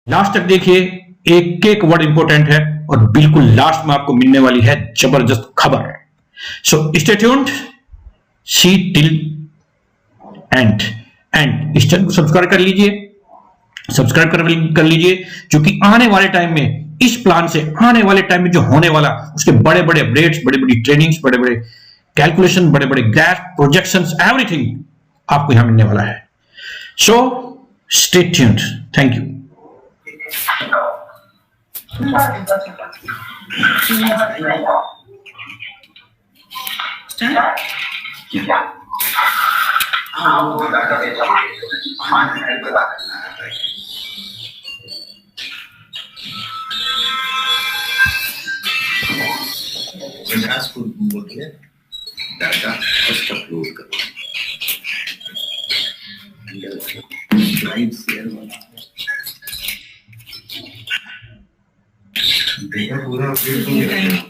Last तक देखिए, एक एक वर्ड इंपॉर्टेंट है और बिल्कुल लास्ट में आपको मिलने वाली है जबरदस्त खबर। So stay tuned, see till and इस चैनल को सब्सक्राइब कर लीजिए, कर लीजिए, क्योंकि आने वाले टाइम में इस प्लान से आने वाले टाइम में जो होने वाला उसके बड़े बड़े अपडेट्स, बड़ी बड़ी ट्रेनिंग्स, बड़े बड़े कैलकुलेशन, बड़े बड़े ग्राफ, प्रोजेक्शंस, एवरीथिंग आपको यहां मिलने वाला है। So stay tuned, thank you. बोलिए डाटा फर्स्ट अपलोड करो, स्लाइड्स शेयर डेटा पूरा अपडेट हो गया।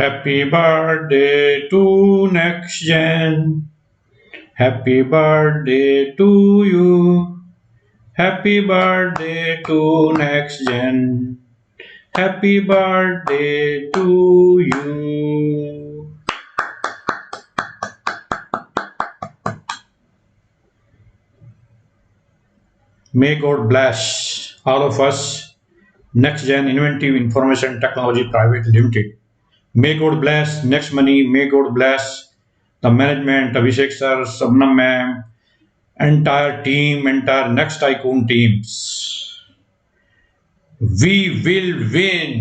Happy birthday to next gen. Happy birthday to you. Happy birthday to next gen. Happy birthday to you. May God bless all of us. Next Gen Inventive Information Technology Private Limited. May God bless Next Money. May God bless the management, Abhishek sir, Sabnam ma'am, entire team, entire Next Tycoon teams. We will win.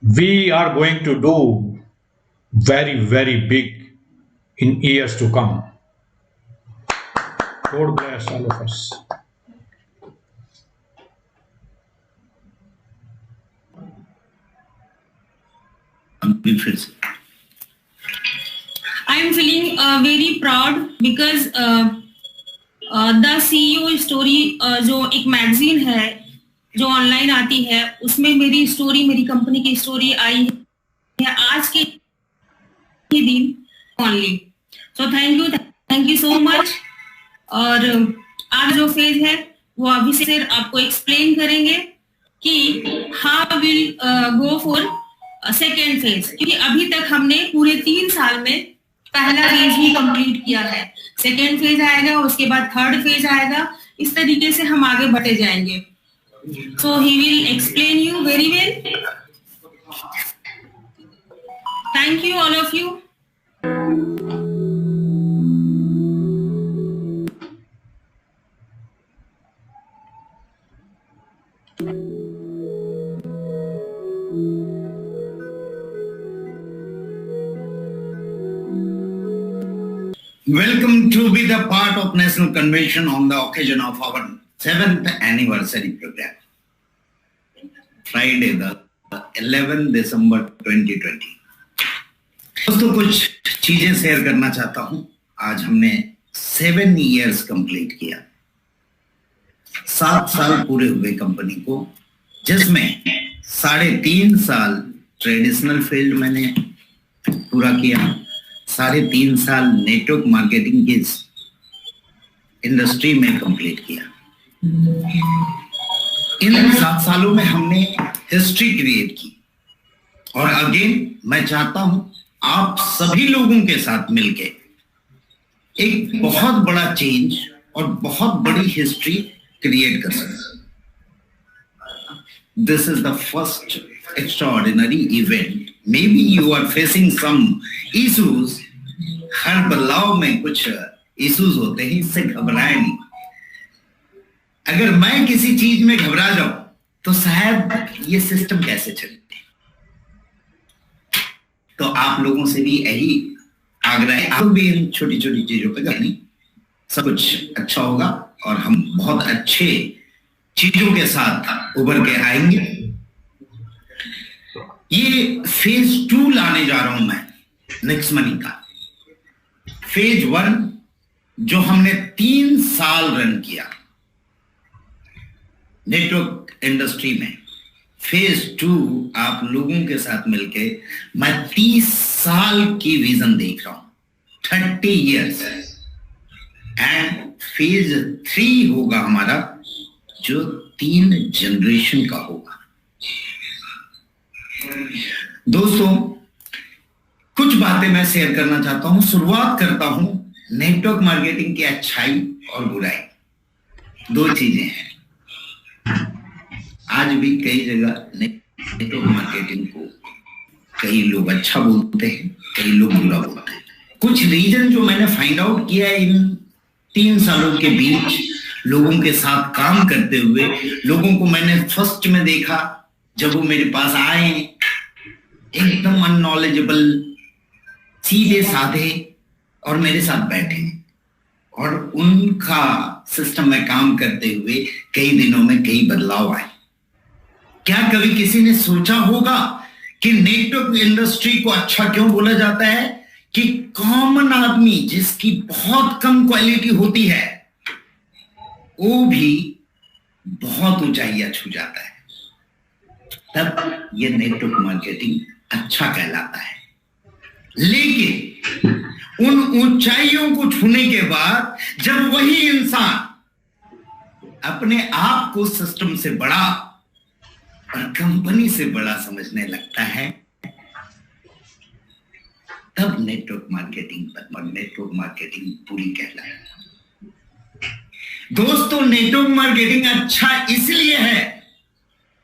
We are going to do very, very big in years to come. God bless all of us. I am feeling very proud because the CEO story जो एक magazine है जो online आती है उसमें मेरी story, मेरी company की स्टोरी आई है आज के दिन only. So thank you so much. और आज जो फेज है वो अभी से आपको एक्सप्लेन करेंगे कि how will go for second phase, क्योंकि अभी तक हमने पूरे 3 साल में पहला फेज ही कंप्लीट किया है। सेकेंड फेज आएगा, उसके बाद थर्ड फेज आएगा, इस तरीके से हम आगे बढ़ते जाएंगे। So he will explain you very well. Thank you all of you. Welcome to be the part of National Convention on the occasion of our 7th anniversary program. Friday, the 11th December 2020. दोस्तों, कुछ चीजें share करना चाहता हूं। आज हमने 7 years complete किया। 7 साल पूरे हुए कंपनी को, जिसमें 3.5 साल ट्रेडिशनल फील्ड मैंने पूरा किया, 3.5 साल नेटवर्क मार्केटिंग की इंडस्ट्री में कंप्लीट किया। इन 7 सालों में हमने हिस्ट्री क्रिएट की और अगेन मैं चाहता हूं आप सभी लोगों के साथ मिलके एक बहुत बड़ा चेंज और बहुत बड़ी हिस्ट्री क्रिएट कर सकें। This is the first extraordinary event. May be you are facing some issues. हर बदलाव में कुछ इश्यूज होते हैं, इससे घबराए नहीं। अगर मैं किसी चीज में घबरा जाऊं तो शायद ये सिस्टम कैसे चले। तो आप लोगों से भी यही आग्रह है, आप भी इन छोटी छोटी चीजों पे करनी, सब कुछ अच्छा होगा और हम बहुत अच्छे चीजों के साथ उभर के आएंगे। ये फेज 2 लाने जा रहा हूं मैं नेक्स्ट मनी का। फेज 1 जो हमने 3 साल रन किया नेटवर्क इंडस्ट्री में, फेज 2 आप लोगों के साथ मिलके मैं 30 साल की विजन देख रहा हूं, 30 इयर्स। एंड फेज 3 होगा हमारा जो 3 जनरेशन का होगा। दोस्तों कुछ बातें मैं शेयर करना चाहता हूं। शुरुआत करता हूं नेटवर्क मार्केटिंग की अच्छाई और बुराई। 2 चीजें हैं। आज भी कई जगह नेटवर्क मार्केटिंग को कई लोग अच्छा बोलते हैं, कई लोग बुरा बोलते हैं। कुछ रीजन जो मैंने फाइंड आउट किया है इन 3 सालों के बीच लोगों के साथ काम करते हुए, लोगों को मैंने फर्स्ट में देखा जब वो मेरे पास आए एकदम अननॉलेजेबल, सीधे साधे और मेरे साथ बैठे, और उनका सिस्टम में काम करते हुए कई दिनों में कई बदलाव आए। क्या कभी किसी ने सोचा होगा कि नेटवर्क इंडस्ट्री को अच्छा क्यों बोला जाता है? कि कॉमन आदमी जिसकी बहुत कम क्वालिटी होती है वो भी बहुत ऊंचाइयां छू जाता है, तब ये नेटवर्क मार्केटिंग अच्छा कहलाता है। लेकिन उन ऊंचाइयों को छूने के बाद जब वही इंसान अपने आप को सिस्टम से बड़ा और कंपनी से बड़ा समझने लगता है, तब नेटवर्क मार्केटिंग पूरी कहलाती है। दोस्तों नेटवर्क मार्केटिंग अच्छा इसलिए है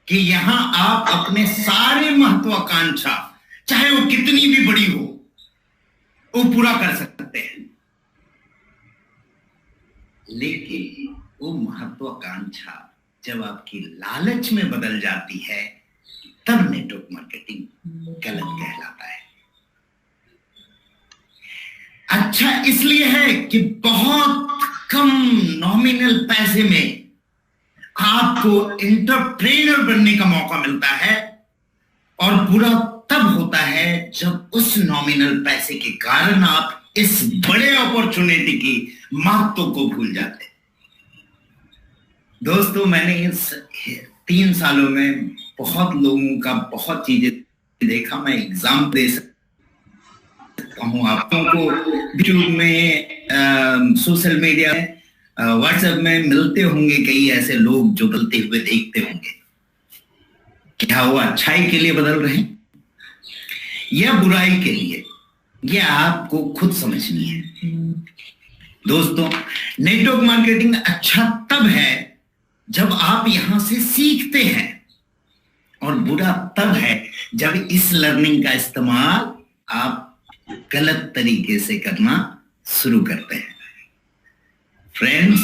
कि यहां आप अपने सारे महत्वाकांक्षा, चाहे वो कितनी भी बड़ी हो, वो पूरा कर सकते हैं। लेकिन वो महत्वाकांक्षा जब आपकी लालच में बदल जाती है, तब नेटवर्क मार्केटिंग गलत कहलाता है। अच्छा इसलिए है कि बहुत कम नॉमिनल पैसे में आपको एंटरप्रेन्योर बनने का मौका मिलता है, और बुरा तब होता है जब उस नॉमिनल पैसे के कारण आप इस बड़े अपॉर्चुनिटी की महत्व को भूल जाते हैं। दोस्तों मैंने इस 3 सालों में बहुत लोगों का बहुत चीजें देखा। मैं एग्जाम दे सकता हूं आपको यूट्यूब में, सोशल मीडिया में, व्हाट्सएप में मिलते होंगे कई ऐसे लोग जो बदलते हुए देखते होंगे। क्या वो अच्छाई के लिए बदल रहे हैं या बुराई के लिए, ये आपको खुद समझनी है। दोस्तों नेटवर्क मार्केटिंग अच्छा तब है जब आप यहां से सीखते हैं, और बुरा तब है जब इस लर्निंग का इस्तेमाल आप गलत तरीके से करना शुरू करते हैं। फ्रेंड्स,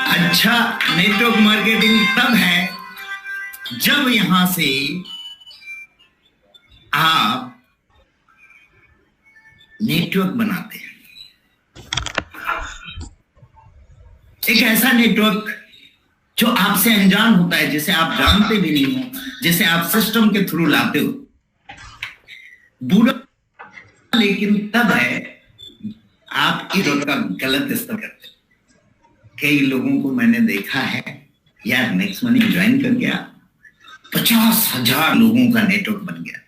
अच्छा नेटवर्क मार्केटिंग तब है जब यहां से आप नेटवर्क बनाते हैं, एक ऐसा नेटवर्क जो आपसे अनजान होता है, जिसे आप जानते भी नहीं हो, जिसे आप सिस्टम के थ्रू लाते हो। बुरा लेकिन तब है आप इस का गलत इस्तेमाल करते हो। कई लोगों को मैंने देखा है, यार नेक्स्ट मनी ज्वाइन कर गया, 50,000 लोगों का नेटवर्क बन गया।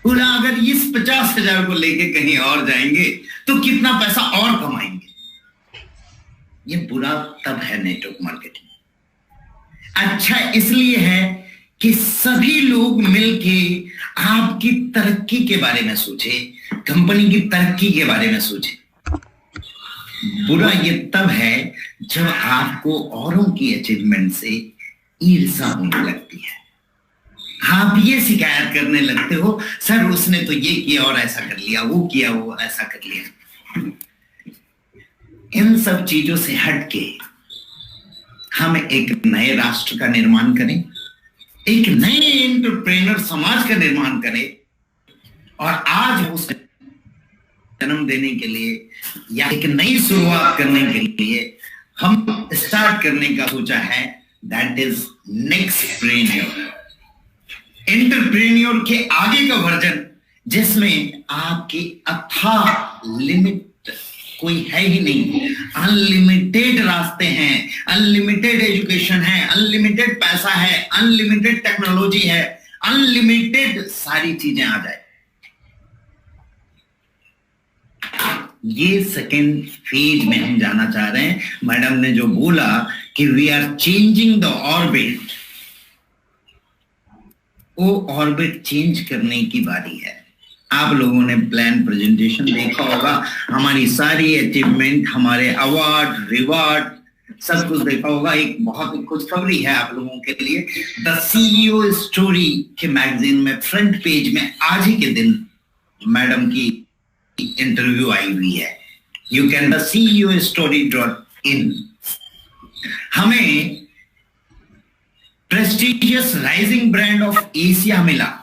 बोला अगर इस 50,000 को लेके कहीं और जाएंगे तो कितना पैसा और कमाएंगे। ये बुरा तब है नेटवर्क मार्केटिंग। अच्छा इसलिए है कि सभी लोग मिलके आपकी तरक्की के बारे में सोचे, कंपनी की तरक्की के बारे में सोचे। बुरा ये तब है जब आपको औरों की अचीवमेंट से ईर्ष्या होने लगती है। आप ये शिकायत करने लगते हो, सर उसने तो ये किया और ऐसा कर लिया, वो किया वो ऐसा कर लिया। इन सब चीजों से हटके हम एक नए राष्ट्र का निर्माण करें, एक नए एंटरप्रेन्योर समाज का निर्माण करें, और आज उस जन्म देने के लिए या एक नई शुरुआत करने के लिए हम स्टार्ट करने का सोचा है दैट इज नेक्स्टप्रेन्योर। एंटरप्रेन्योर के आगे का वर्जन जिसमें आपके अथाह लिमिट कोई है ही नहीं, अनलिमिटेड रास्ते हैं, अनलिमिटेड एजुकेशन है, अनलिमिटेड पैसा है, अनलिमिटेड टेक्नोलॉजी है, अनलिमिटेड सारी चीजें आ जाए। ये सेकेंड फेज में हम जाना चाह रहे हैं। मैडम ने जो बोला कि we are changing the orbit, वो ऑर्बिट चेंज करने की बारी है। आप लोगों ने प्लान प्रेजेंटेशन देखा होगा, हमारी सारी अचीवमेंट, हमारे अवार्ड रिवार्ड सब कुछ देखा होगा। एक बहुत खुशखबरी है आप लोगों के लिए, द सीईओ स्टोरी के मैगजीन में फ्रंट पेज में आज ही के दिन मैडम की इंटरव्यू आई हुई है। You can the CEO-story.in। हमें prestigious rising brand of Asia मिला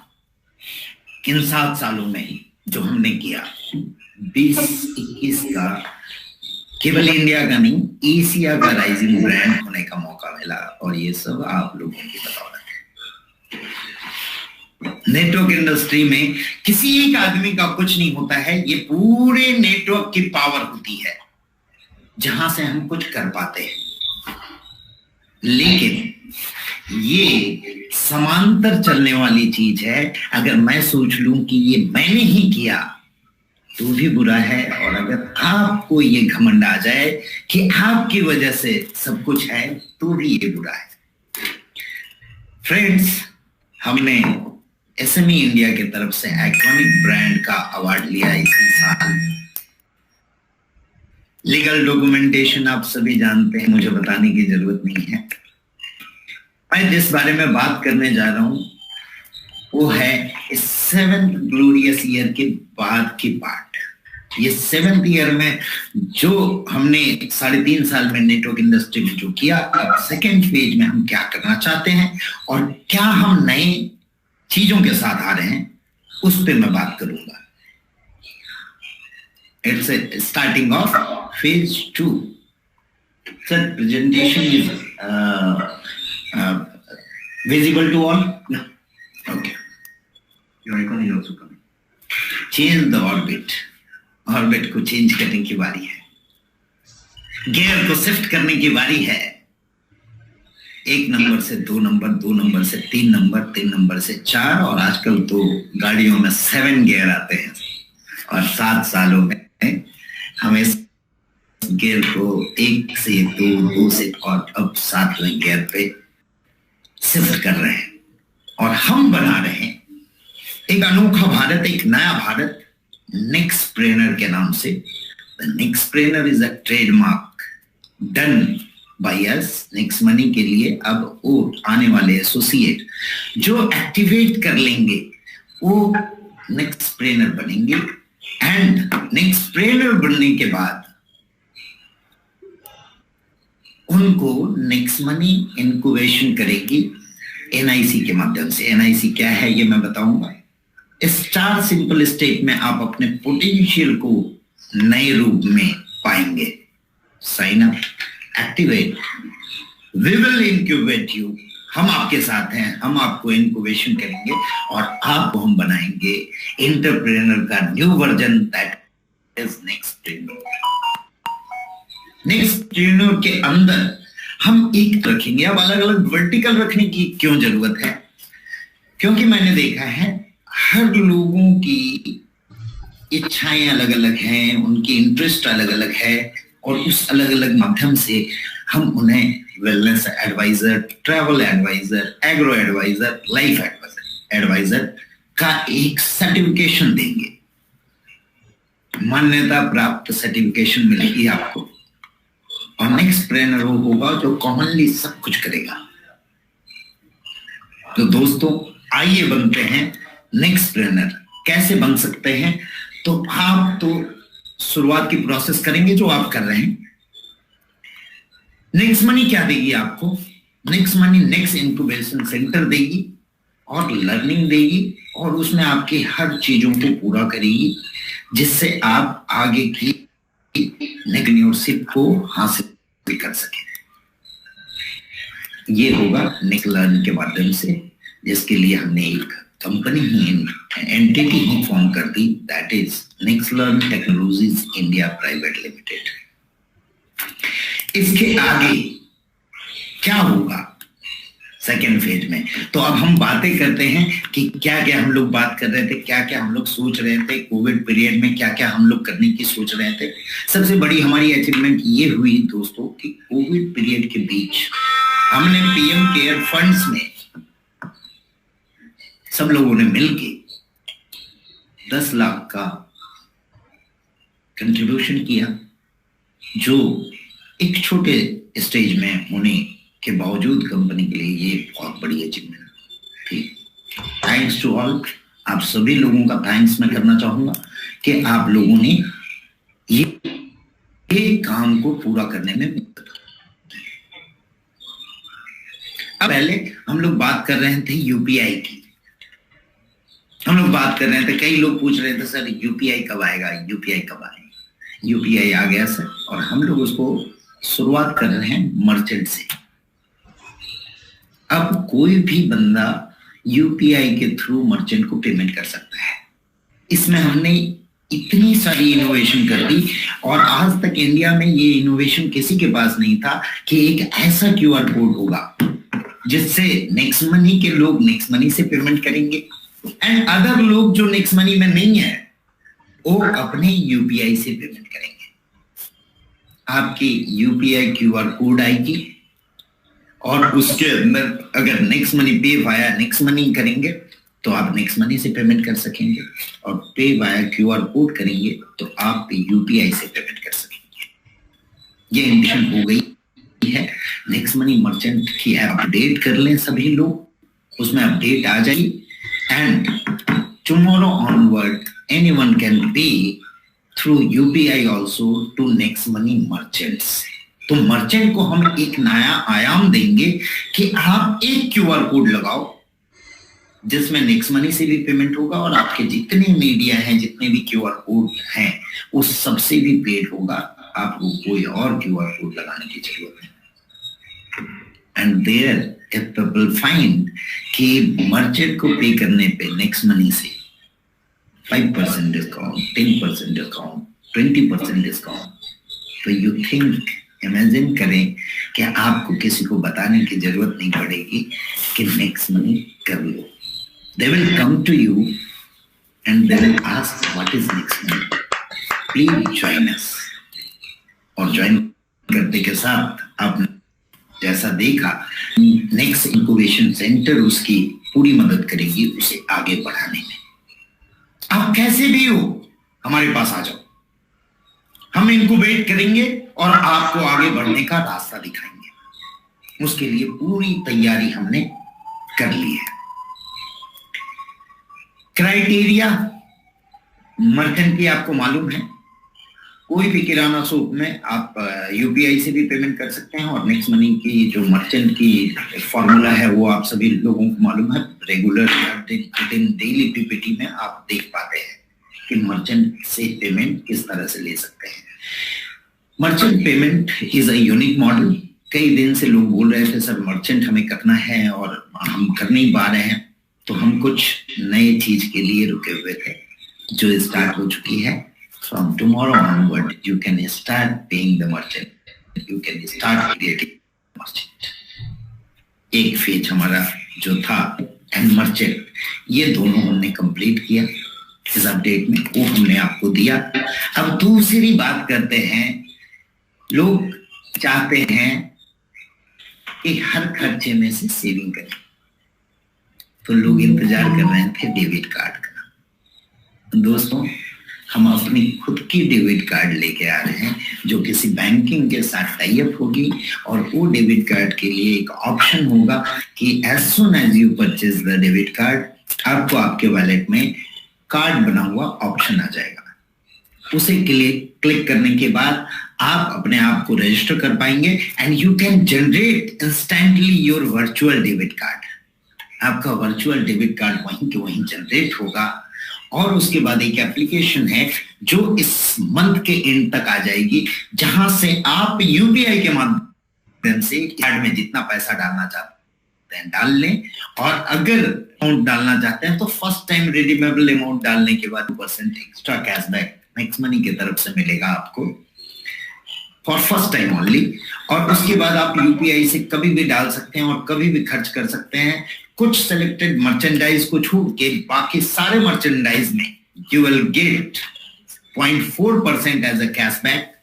इन 7 सालों में ही जो हमने किया। 20-21 का केवल इंडिया का नहीं, एशिया का राइजिंग ब्रांड होने का मौका मिला, और ये सब आप लोगों की बदौलत है। नेटवर्क इंडस्ट्री में किसी एक आदमी का कुछ नहीं होता है, ये पूरे नेटवर्क की पावर होती है जहां से हम कुछ कर पाते हैं। लेकिन ये समांतर चलने वाली चीज है। अगर मैं सोच लूं कि ये मैंने ही किया तो भी बुरा है, और अगर आपको ये घमंड आ जाए कि आपकी वजह से सब कुछ है तो भी ये बुरा है। फ्रेंड्स, हमने SME इंडिया की तरफ से आइकॉनिक ब्रांड का अवार्ड लिया इसी साल। लीगल डॉक्यूमेंटेशन आप सभी जानते हैं, मुझे बताने की जरूरत नहीं है। मैं जिस बारे में बात करने जा रहा हूं वो है इस 7th ग्लोरियस ईयर के बाद की पार्ट। ये 7th ईयर में जो हमने 3.5 साल में नेटवर्क इंडस्ट्री में जो किया, अब सेकेंड फेज में हम क्या करना चाहते हैं और क्या हम नए चीजों के साथ आ रहे हैं, उस पे मैं बात करूंगा। It's starting of phase 2। Sir, presentation is visible to all? No. Okay. Your icon is also coming. Change the orbit. Orbit को चेंज करने की बारी है, गियर को शिफ्ट करने की बारी है। 1 नंबर से 2 नंबर, 2 नंबर से 3 नंबर, 3 नंबर से 4, और आजकल तो गाड़ियों में 7 गियर आते हैं। और 7 सालों में हम इस गियर को 1 से 2, 2 से और अब 7वें गियर पे शिफ्ट कर रहे हैं, और हम बना रहे हैं एक अनोखा भारत, एक नया भारत नेक्स्टप्रेन्योर के नाम से। The Nextpreneur is a trademark done by us Next Money के लिए। अब वो आने वाले एसोसिएट जो एक्टिवेट कर लेंगे वो नेक्स्टप्रेन्योर बनेंगे, एंड नेक्स्टप्रेन्योर बनने के बाद उनको नेक्स्ट मनी इंक्यूबेशन करेगी NIC के माध्यम से। NIC क्या है ये मैं बताऊंगा। इस 4 सिंपल स्टेप में आप अपने पोटेंशियल को नए रूप में पाएंगे। Sign up, activate, we will incubate you. हम आपके साथ हैं, हम आपको इंक्यूबेशन करेंगे और आपको हम बनाएंगे एंटरप्रेन्योर का न्यू वर्जन, दैट इज नेक्स्टप्रेन्योर। नेक्स्टप्रेन्योर के अंदर हम एक रखेंगे। अब अलग अलग वर्टिकल रखने की क्यों जरूरत है? क्योंकि मैंने देखा है हर लोगों की इच्छाएं अलग अलग हैं, उनकी इंटरेस्ट अलग अलग है, और उस अलग अलग माध्यम से हम उन्हें wellness advisor, travel advisor, agro advisor, life advisor का एक सर्टिफिकेशन देंगे। मान्यता प्राप्त सर्टिफिकेशन मिलेगी आपको, और नेक्स्टप्रेन्योर होगा जो कॉमनली सब कुछ करेगा। तो दोस्तों, आइए बनते हैं नेक्स्टप्रेन्योर। कैसे बन सकते हैं? तो आप तो शुरुआत की प्रोसेस करेंगे जो आप कर रहे हैं। नेक्स्ट मनी क्या देगी आपको? Next money next incubation centre देगी और लर्निंग देगी, और उसमें आपकी हर चीजों को पूरा करेगी जिससे आप आगे की नेक्स्टप्रेन्योरशिप को हासिल कर सके। ये होगा नेक्सलर्न के माध्यम से, जिसके लिए हमने एक कंपनी ही एंटिटी ही फॉर्म कर दी, that is Nexlearn Technologies India Private Limited. इसके आगे क्या होगा सेकेंड फेज में, तो अब हम बातें करते हैं कि क्या क्या हम लोग बात कर रहे थे, क्या क्या हम लोग सोच रहे थे कोविड पीरियड में, क्या क्या हम लोग करने की सोच रहे थे। सबसे बड़ी हमारी अचीवमेंट ये हुई दोस्तों कि कोविड पीरियड के बीच हमने पीएम केयर फंड्स में सब लोगों ने मिलके 10 लाख का कंट्रीब्यूशन किया, जो एक छोटे स्टेज में होने के बावजूद कंपनी के लिए ये बहुत बड़ी अचीवमेंट थी। थैंक्स टू ऑल, आप सभी लोगों का थैंक्स मैं करना चाहूंगा कि आप लोगों ने ये काम को पूरा करने में मदद। अब पहले हम लोग बात कर रहे थे यूपीआई की, हम लोग बात कर रहे थे, कई लोग पूछ रहे थे सर यूपीआई कब आएगा, यूपीआई कब आएगा। यूपीआई आ गया सर, और हम लोग उसको शुरुआत कर रहे हैं मर्चेंट से। अब कोई भी बंदा यूपीआई के थ्रू मर्चेंट को पेमेंट कर सकता है। इसमें हमने इतनी सारी इनोवेशन कर दी, और आज तक इंडिया में ये इनोवेशन किसी के पास नहीं था कि एक ऐसा क्यूआर कोड होगा जिससे नेक्स्ट मनी के लोग नेक्स्ट मनी से पेमेंट करेंगे, एंड अदर लोग जो नेक्स्ट मनी में नहीं है वो अपने यूपीआई से पेमेंट करेंगे। आपकी यूपीआई क्यूआर कोड आएगी, और उसके अंदर अगर नेक्स्ट मनी पे वाया नेक्स्ट मनी करेंगे तो आप नेक्स्ट मनी से पेमेंट कर सकेंगे, और पे वाया क्यूआर कोड करेंगे तो आप यूपीआई से पेमेंट कर सकेंगे। ये इंटेंशन हो गई है। नेक्स्ट मनी मर्चेंट की ऐप अपडेट कर लें सभी लोग, उसमें अपडेट आ जाएगी, and tomorrow onward anyone can pay through UPI also to next money merchants. तो मर्चेंट को हम एक नया आयाम देंगे कि आप एक क्यूआर कोड लगाओ जिसमें नेक्स्ट मनी से भी पेमेंट होगा, और आपके जितने मीडिया हैं, जितने भी क्यूआर कोड हैं, उस सबसे भी पेड होगा। आपको कोई और क्यूआर कोड लगाने की जरूरत नहीं। And there if people find कि मर्चेंट को पे करने पे नेक्स्ट मनी से 5% डिस्काउंट, 10% डिस्काउंट, 20% डिस्काउंट, तो यू थिंक, इमेजिन करें कि आपको किसी को बताने की जरूरत नहीं पड़ेगी कि नेक्स्ट मनी कर लो। They will come to you and they will ask what is next money. Please join us. और ज्वाइन करने के साथ आपने जैसा देखा, नेक्स्ट इंक्यूबेशन सेंटर उसकी पूरी मदद करेगी उसे आगे बढ़ाने में। आप कैसे भी हो हमारे पास आ जाओ, हम इंक्यूबेट करेंगे और आपको आगे बढ़ने का रास्ता दिखाएंगे। उसके लिए पूरी तैयारी हमने कर ली है। क्राइटेरिया मर्चेंट की आपको मालूम है, कोई भी किराना शॉप में आप यूपीआई से भी पेमेंट कर सकते हैं, और नेक्स्ट मनी की जो मर्चेंट की फॉर्मूला है वो आप सभी लोगों को मालूम है। रेगुलर डेली पीपीटी में आप देख पाते हैं कि मर्चेंट से पेमेंट किस तरह से ले सकते हैं। Merchant payment is a unique model. कई दिन से लोग बोल रहे थे सर मर्चेंट हमें करना है और हम कर नहीं पा रहे हैं, तो हम कुछ नए चीज के लिए रुके हुए थे जो स्टार्ट हो चुकी है। From tomorrow onward, you can start paying the merchant. You can start creating merchant. एक फेज हमारा जो था एंड मर्चेंट, ये दोनों हमने कंप्लीट किया इस अपडेट में, वो हमने आपको दिया। अब दूसरी बात करते हैं, लोग चाहते हैं कि हर खर्चे में से सेविंग करें, तो लोग इंतजार कर रहे थे डेबिट कार्ड का। दोस्तों, हम अपनी खुद की डेबिट कार्ड लेके आ रहे हैं जो किसी बैंकिंग के साथ टाई अप होगी, और वो डेबिट कार्ड के लिए एक ऑप्शन होगा कि as soon as you purchase the debit card, आपको आपके वॉलेट में कार्ड बना हुआ ऑप्शन आ जाएगा। उसे क्लिक करने के बाद आप अपने आप को रजिस्टर कर पाएंगे, and you can generate instantly your virtual debit card. आपका वर्चुअल डेबिट कार्ड वहीं के वहीं जनरेट होगा, और उसके बाद एक एप्लीकेशन है जो इस मंथ के एंड तक आ जाएगी, जहां से आप यूपीआई के माध्यम माध्यम से कार्ड में जितना पैसा डालना चाहते हैं डाल लें, और अगर अमाउंट डालना चाहते हैं तो फर्स्ट टाइम रिडीमेबल अमाउंट डालने के बाद 2% एक्स्ट्रा कैशबैक नेक्स्ट मनी की तरफ से मिलेगा आपको फॉर फर्स्ट टाइम ओनली। और उसके बाद आप यूपीआई से कभी भी डाल सकते हैं और कभी भी खर्च कर सकते हैं। कुछ सेलेक्टेड मर्चेंडाइज को छोड़ के बाकी सारे मर्चेंडाइज में you will get 0.4% as a cashback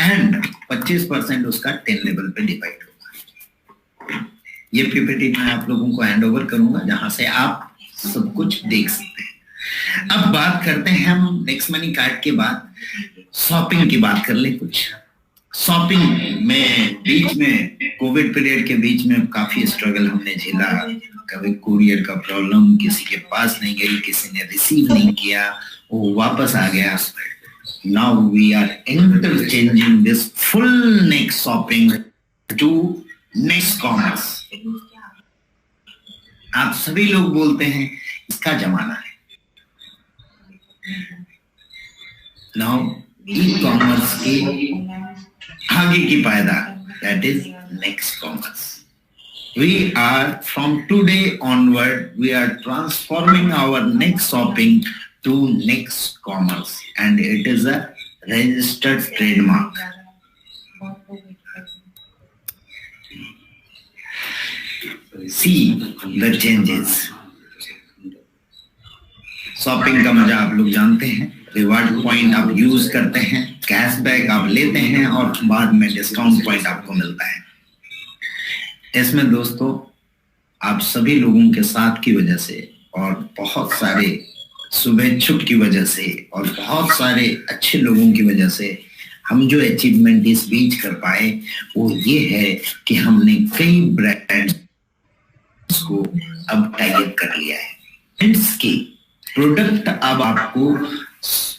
and 25% उसका 10 लेवल पे डिवाइड होगा। ये पीपीटी मैं आप लोगों को हैंड ओवर करूंगा जहां से आप सब कुछ देख सकते हैं। अब बात करते हैं हम नेक्स्ट मनी कार्ड के बाद शॉपिंग की बात कर ले। कुछ शॉपिंग में बीच में कोविड पीरियड के बीच में काफी स्ट्रगल हमने झेला। कभी कुरियर का प्रॉब्लम, किसी के पास नहीं गई, किसी ने रिसीव नहीं किया, वो वापस आ गया। Now we are interchanging this full next shopping to next commerce। आप सभी लोग बोलते हैं इसका जमाना है। Now ई-कॉमर्स के आगे की पायदार, that is next commerce। We are from today onward, we are transforming our next shopping to next commerce, and it is a registered trademark। See the changes। Shopping का मजा आप लोग जानते हैं, रिवार्ड पॉइंट आप यूज करते हैं, cashback आप लेते हैं और बाद में डिस्काउंट पॉइंट आपको मिलता है। इसमें दोस्तों आप सभी लोगों के साथ की वजह से और बहुत सारे शुभेच्छुक की वजह से और बहुत सारे अच्छे लोगों की वजह से हम जो अचीवमेंट इस बीच कर पाए वो ये है कि हमने कई ब्रांड्स को अब टाइप कर लिया है। ब्रांड्स के प्रोडक्ट अब आपको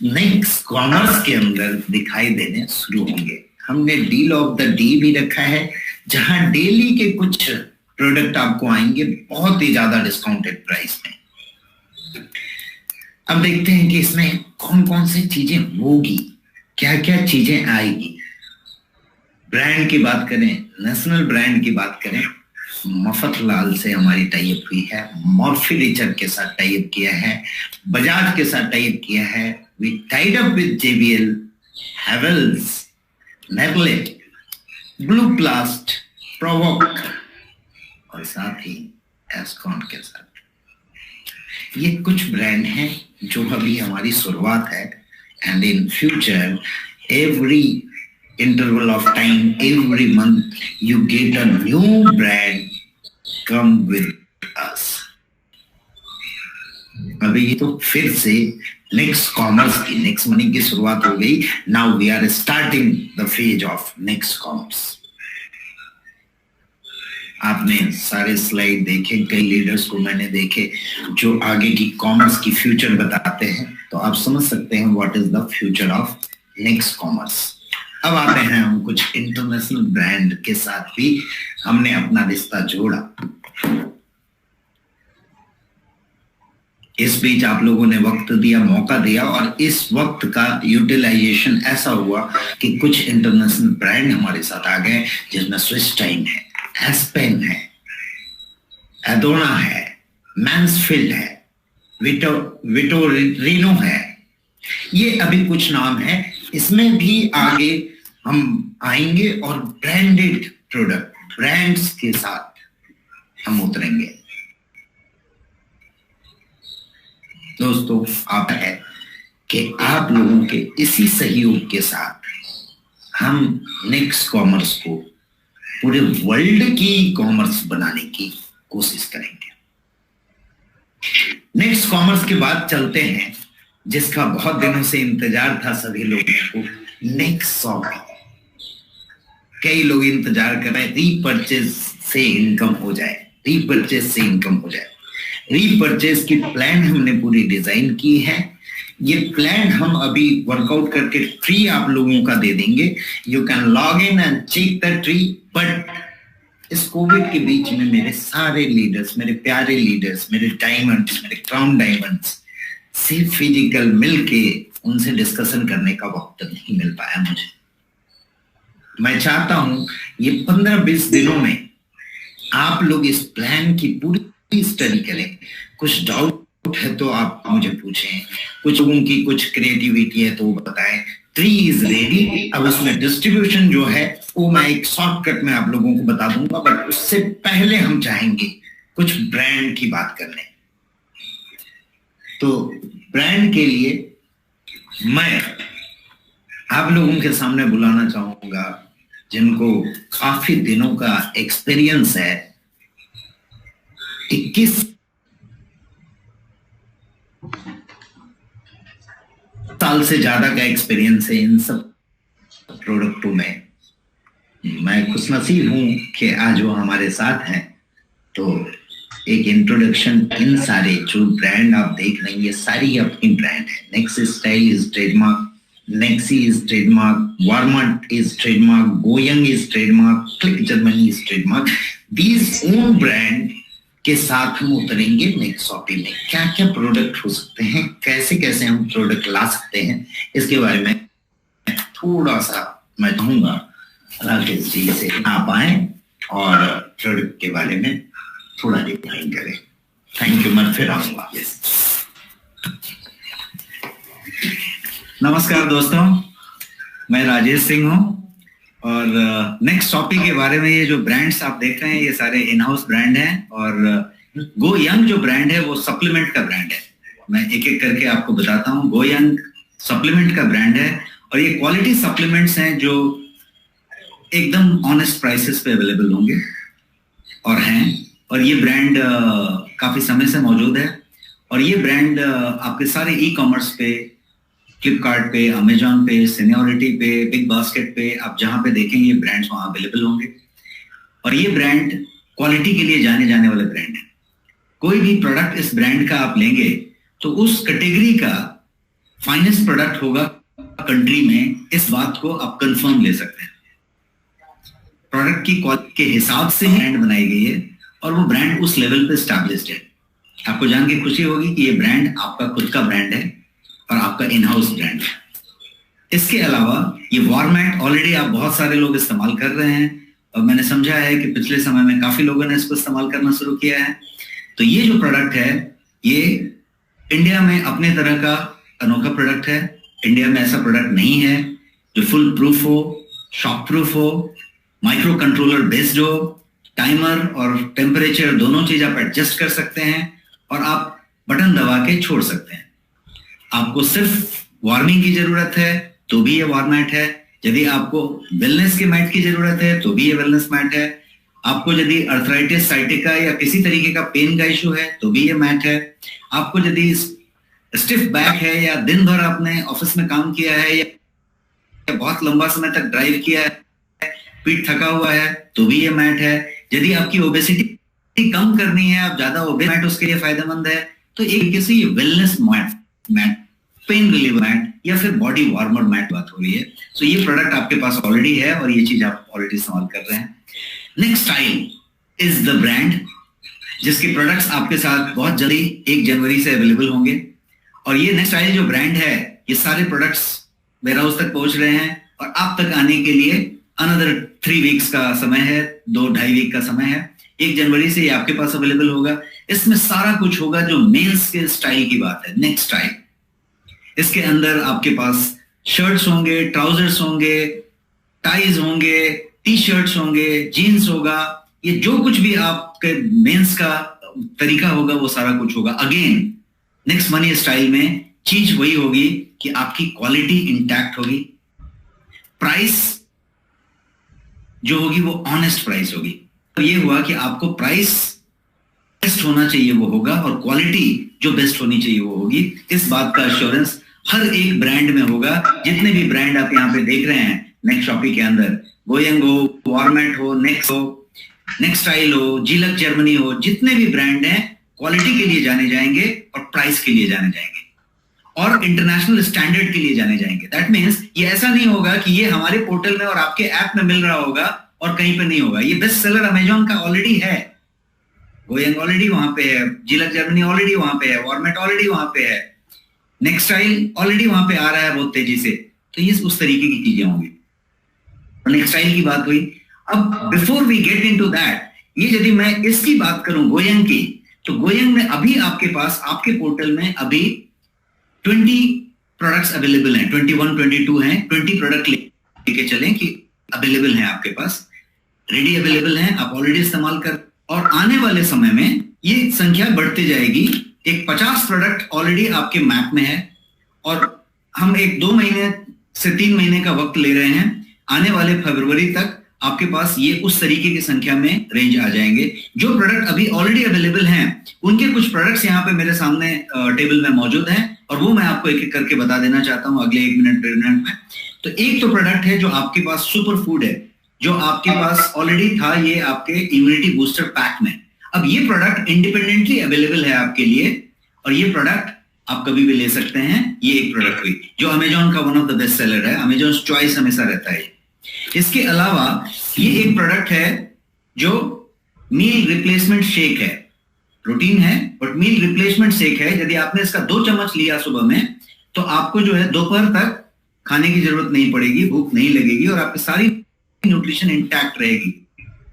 नेक्स्ट कॉमर्स के अंदर दिखाई देने शुरू होंगे। हमने डील ऑफ द डे भी रखा है जहां डेली के कुछ प्रोडक्ट आपको आएंगे बहुत ही ज्यादा डिस्काउंटेड प्राइस में। अब देखते हैं कि इसमें कौन कौन सी चीजें होगी, क्या क्या चीजें आएगी। ब्रांड की बात करें, नेशनल ब्रांड की बात करें, मफतलाल से हमारी टाइप हुई है, मॉर्फी रिचर्ड के साथ टाइप किया है, बजाज के साथ टाइप किया है, we tied up with JBL, Havells, नेगले, ब्लू प्लास्ट, प्रोवोक और साथ ही एस्कॉन के साथ। ये कुछ ब्रांड हैं जो अभी हमारी शुरुआत है, and in future every interval of time, every month you get a new brand come with us। अभी तो फिर से नेक्स्ट कॉमर्स की, नेक्स्ट मनी की शुरुआत हो गई। Now we are starting the phase of next commerce. आपने सारे स्लाइड देखे, कई लीडर्स को मैंने देखे जो आगे की कॉमर्स की फ्यूचर बताते हैं, तो आप समझ सकते हैं what is the future of next commerce. अब आते हैं हम कुछ इंटरनेशनल ब्रांड के साथ भी हमने अपना रिश्ता जोड़ा। इस बीच आप लोगों ने वक्त दिया, मौका दिया, और इस वक्त का यूटिलाइजेशन ऐसा हुआ कि कुछ इंटरनेशनल ब्रांड हमारे साथ आ गए, जिसमें स्विस टाइम है, एस्पेन है, एडोना है, मैंसफील्ड है, विटोरिनो है। ये अभी कुछ नाम है, इसमें भी आगे हम आएंगे और ब्रांडेड प्रोडक्ट ब्रांड्स के साथ हम उतरेंगे। दोस्तों आप है कि आप लोगों के इसी सहयोग के साथ हम नेक्स्ट कॉमर्स को पूरे वर्ल्ड की कॉमर्स बनाने की कोशिश करेंगे। नेक्स्ट कॉमर्स के बाद चलते हैं जिसका बहुत दिनों से इंतजार था सभी लोगों को, नेक्स्ट शॉपिंग। कई लोग इंतजार कर रहे हैं रीपरचेज से इनकम हो जाए, रीपरचेज से इनकम हो जाए। रीपरचेज की प्लान हमने पूरी डिजाइन की है। ये प्लान हम अभी वर्कआउट करके फ्री आप लोगों का दे देंगे। You can log in and check the tree. But इस कोविड के बीच में मेरे सारे लीडर्स, मेरे प्यारे लीडर्स, मेरे डायमंड्स, मेरे क्राउन डायमंड्स से फिजिकल मिलके उनसे डिस्कशन करने का वक्त नहीं मिल पाया मुझे। मैं चाहता हूं ये 15-20 दिनों में आप लोग इस प्लान की पूरी स्टडी करें। कुछ डाउट है तो आप मुझे पूछें, कुछ लोगों की कुछ क्रिएटिविटी है तो वो बताएं। 3 इज रेडी। अब उसमें डिस्ट्रीब्यूशन जो है वो मैं एक शॉर्टकट में आप लोगों को बता दूंगा, बट उससे पहले हम चाहेंगे कुछ ब्रांड की बात करने। तो ब्रांड के लिए मैं आप लोगों के सामने बुलाना चाहूंगा जिनको काफी दिनों का एक्सपीरियंस है। 21 साल से ज्यादा का एक्सपीरियंस है इन सब प्रोडक्टों में। मैं खुशनसीब हूं कि आज वो हमारे साथ हैं। तो एक इंट्रोडक्शन, इन सारे जो ब्रांड आप देख रहे हैं ये सारी अपनी ब्रांड है। Next style is trademark, Nexi is trademark, Walmart is trademark, Goyang is trademark, Click Germany is trademark. These own brand के साथ हम उतरेंगे नेक्स्ट शॉपिंग में। क्या क्या प्रोडक्ट हो सकते हैं, कैसे कैसे हम प्रोडक्ट ला सकते हैं, इसके बारे में थोड़ा सा मैं कहूँगा राकेश जी से आप आए और प्रोडक्ट के बारे में थोड़ा डिफाइन करें। Thank you. मैं फिर आऊंगा। नमस्कार दोस्तों, मैं राजेश सिंह हूँ और नेक्स्ट टॉपिक के बारे में, ये जो ब्रांड्स आप देख रहे हैं ये सारे इन हाउस ब्रांड हैं और गो यंग जो ब्रांड है वो सप्लीमेंट का ब्रांड है। मैं एक एक करके आपको बताता हूँ। गो यंग सप्लीमेंट का ब्रांड है और ये क्वालिटी सप्लीमेंट्स हैं जो एकदम ऑनेस्ट प्राइसेस पे अवेलेबल होंगे और हैं। और ये ब्रांड काफी समय से मौजूद है और ये ब्रांड आपके सारे ई कॉमर्स पे, फ्लिपकार्ट पे, अमेजॉन पे, सीनियोरिटी पे, बिग बास्केट पे, आप जहां पे देखेंगे ये ब्रांड्स वहां अवेलेबल होंगे। और ये ब्रांड क्वालिटी के लिए जाने जाने वाले ब्रांड है। कोई भी प्रोडक्ट इस ब्रांड का आप लेंगे तो उस कैटेगरी का फाइनेस्ट प्रोडक्ट होगा कंट्री में, इस बात को आप कंफर्म ले सकते हैं। प्रोडक्ट की क्वालिटी के हिसाब से ब्रांड बनाई गई है और वो ब्रांड उस लेवल पे एस्टैब्लिश्ड है। आपको जान के खुशी होगी कि ये ब्रांड आपका खुद का ब्रांड है और आपका इन हाउस ब्रांड है। इसके अलावा ये वॉलमार्ट ऑलरेडी आप बहुत सारे लोग इस्तेमाल कर रहे हैं और मैंने समझा है कि पिछले समय में काफी लोगों ने इसको इस्तेमाल करना शुरू किया है। तो ये जो प्रोडक्ट है ये इंडिया में अपने तरह का अनोखा प्रोडक्ट है। इंडिया में ऐसा प्रोडक्ट नहीं है जो फुल प्रूफ हो, शॉक प्रूफ हो, माइक्रो कंट्रोलर बेस्ड हो, टाइमर और टेम्परेचर दोनों चीज आप एडजस्ट कर सकते हैं और आप बटन दबा के छोड़ सकते हैं। आपको सिर्फ वार्मिंग की जरूरत है तो भी ये वार्मैट है। यदि आपको वेलनेस के मैट की जरूरत है तो भी ये वेलनेस मैट है। आपको यदि अर्थराइटिस, साइटिका या किसी तरीके का पेन का इशू है तो भी ये मैट है। आपको यदि स्टिफ बैक है या दिन भर आपने ऑफिस में काम किया है या बहुत लंबा समय तक ड्राइव किया है, पीठ थका हुआ है तो भी ये मैट है। यदि आपकी ओबेसिटी कम करनी है, आप ज्यादा ओबेस मैट उसके लिए फायदेमंद है। तो एक तरीके से ये wellness mat, pain reliever mat या फिर बॉडी वार्मर मैट बात हो रही है। तो ये प्रोडक्ट आपके पास ऑलरेडी है और ये चीज आप ऑलरेडी इस्तेमाल कर रहे हैं। Next style is the brand जिसके प्रोडक्ट्स आपके साथ बहुत जल्दी 1 जनवरी से अवेलेबल होंगे। और ये नेक्स्ट स्टाइल जो ब्रांड है ये सारे प्रोडक्ट्स वेयर हाउस तक पहुंच रहे हैं और आप तक आने के लिए अनदर 3 वीक्स का समय है, 2-2.5 वीक का समय है। 1 जनवरी से ये आपके पास अवेलेबल होगा। इसमें सारा कुछ होगा जो मेंस के स्टाइल की बात है। नेक्स्ट स्टाइल, इसके अंदर आपके पास शर्ट्स होंगे, ट्राउजर्स होंगे, टाइज होंगे, टी शर्ट्स होंगे, जीन्स होगा। ये जो कुछ भी आपके मेंस का तरीका होगा वो सारा कुछ होगा। अगेन नेक्स्ट मनी स्टाइल में चीज वही होगी कि आपकी क्वालिटी इंटैक्ट होगी, प्राइस जो होगी वो ऑनेस्ट प्राइस होगी। तो ये हुआ कि आपको प्राइस बेस्ट होना चाहिए वो होगा और क्वालिटी जो बेस्ट होनी चाहिए वो होगी। इस बात का एश्योरेंस हर एक ब्रांड में होगा। जितने भी ब्रांड आप यहाँ पे देख रहे हैं नेक्स्ट शॉपिंग के अंदर, गोयंग हो, वॉलमार्ट हो, नेक्स्ट हो, नेक्स्ट स्टाइल हो, जिलक जर्मनी हो, जितने भी ब्रांड हैं क्वालिटी के लिए जाने जाएंगे और प्राइस के लिए जाने जाएंगे और इंटरनेशनल स्टैंडर्ड के लिए जाने जाएंगे। दैट मीन्स ये ऐसा नहीं होगा कि ये हमारे पोर्टल में और आपके ऐप में मिल रहा होगा और कहीं पे नहीं होगा। ये बेस्ट सेलर अमेजॉन का ऑलरेडी है, गोयंग ऑलरेडी वहां पे है, जिलक जर्मनी ऑलरेडी वहां पे है, वॉलमार्ट ऑलरेडी वहां पे है, नेक्स्ट स्टाइल ऑलरेडी वहां पे आ रहा है बहुत तेजी से। तो ये उस तरीके की चीजें होंगी। नेक्स्ट स्टाइल की बात हुई। अब before we get into that, ये यदि मैं इसकी बात करूं गोयंग की, तो गोयंग में अभी आपके पास आपके पोर्टल में अभी 20 प्रोडक्ट्स अवेलेबल हैं, 21, 22 हैं, 20 प्रोडक्ट लेके चलें कि अवेलेबल हैं आपके पास, रेडी अवेलेबल हैं, आप ऑलरेडी इस्तेमाल कर, और आने वाले समय में ये संख्या बढ़ती जाएगी। एक 50 प्रोडक्ट ऑलरेडी आपके मैप में है, और हम एक 2 महीने से 3 महीने का वक्त ले रहे हैं, आने वाले फरवरी तक आपके पास ये उस तरीके की संख्या में रेंज आ जाएंगे। जो प्रोडक्ट अभी ऑलरेडी अवेलेबल हैं, उनके कुछ प्रोडक्ट्स यहाँ पे मेरे सामने टेबल में मौजूद हैं, और वो मैं आपको एक एक करके बता देना चाहता हूँ अगले 1 मिनट 1.5 मिनट में। तो एक तो प्रोडक्ट है जो आपके पास सुपर फूड है, जो आपके पास ऑलरेडी था, ये आपके इम्यूनिटी बूस्टर पैक में। अब ये प्रोडक्ट इंडिपेंडेंटली अवेलेबल है आपके लिए, और ये प्रोडक्ट आप कभी भी ले सकते हैं। ये एक प्रोडक्ट हुई जो अमेजॉन का one of the best seller है, अमेजॉन चॉइस हमेशा रहता है। इसके अलावा ये एक प्रोडक्ट है जो मील रिप्लेसमेंट शेक है, प्रोटीन है बट मील रिप्लेसमेंट शेक है। यदि आपने इसका 2 चम्मच लिया सुबह में, तो आपको जो है दोपहर तक खाने की जरूरत नहीं पड़ेगी, भूख नहीं लगेगी, और आपकी सारी न्यूट्रिशन इंटैक्ट रहेगी।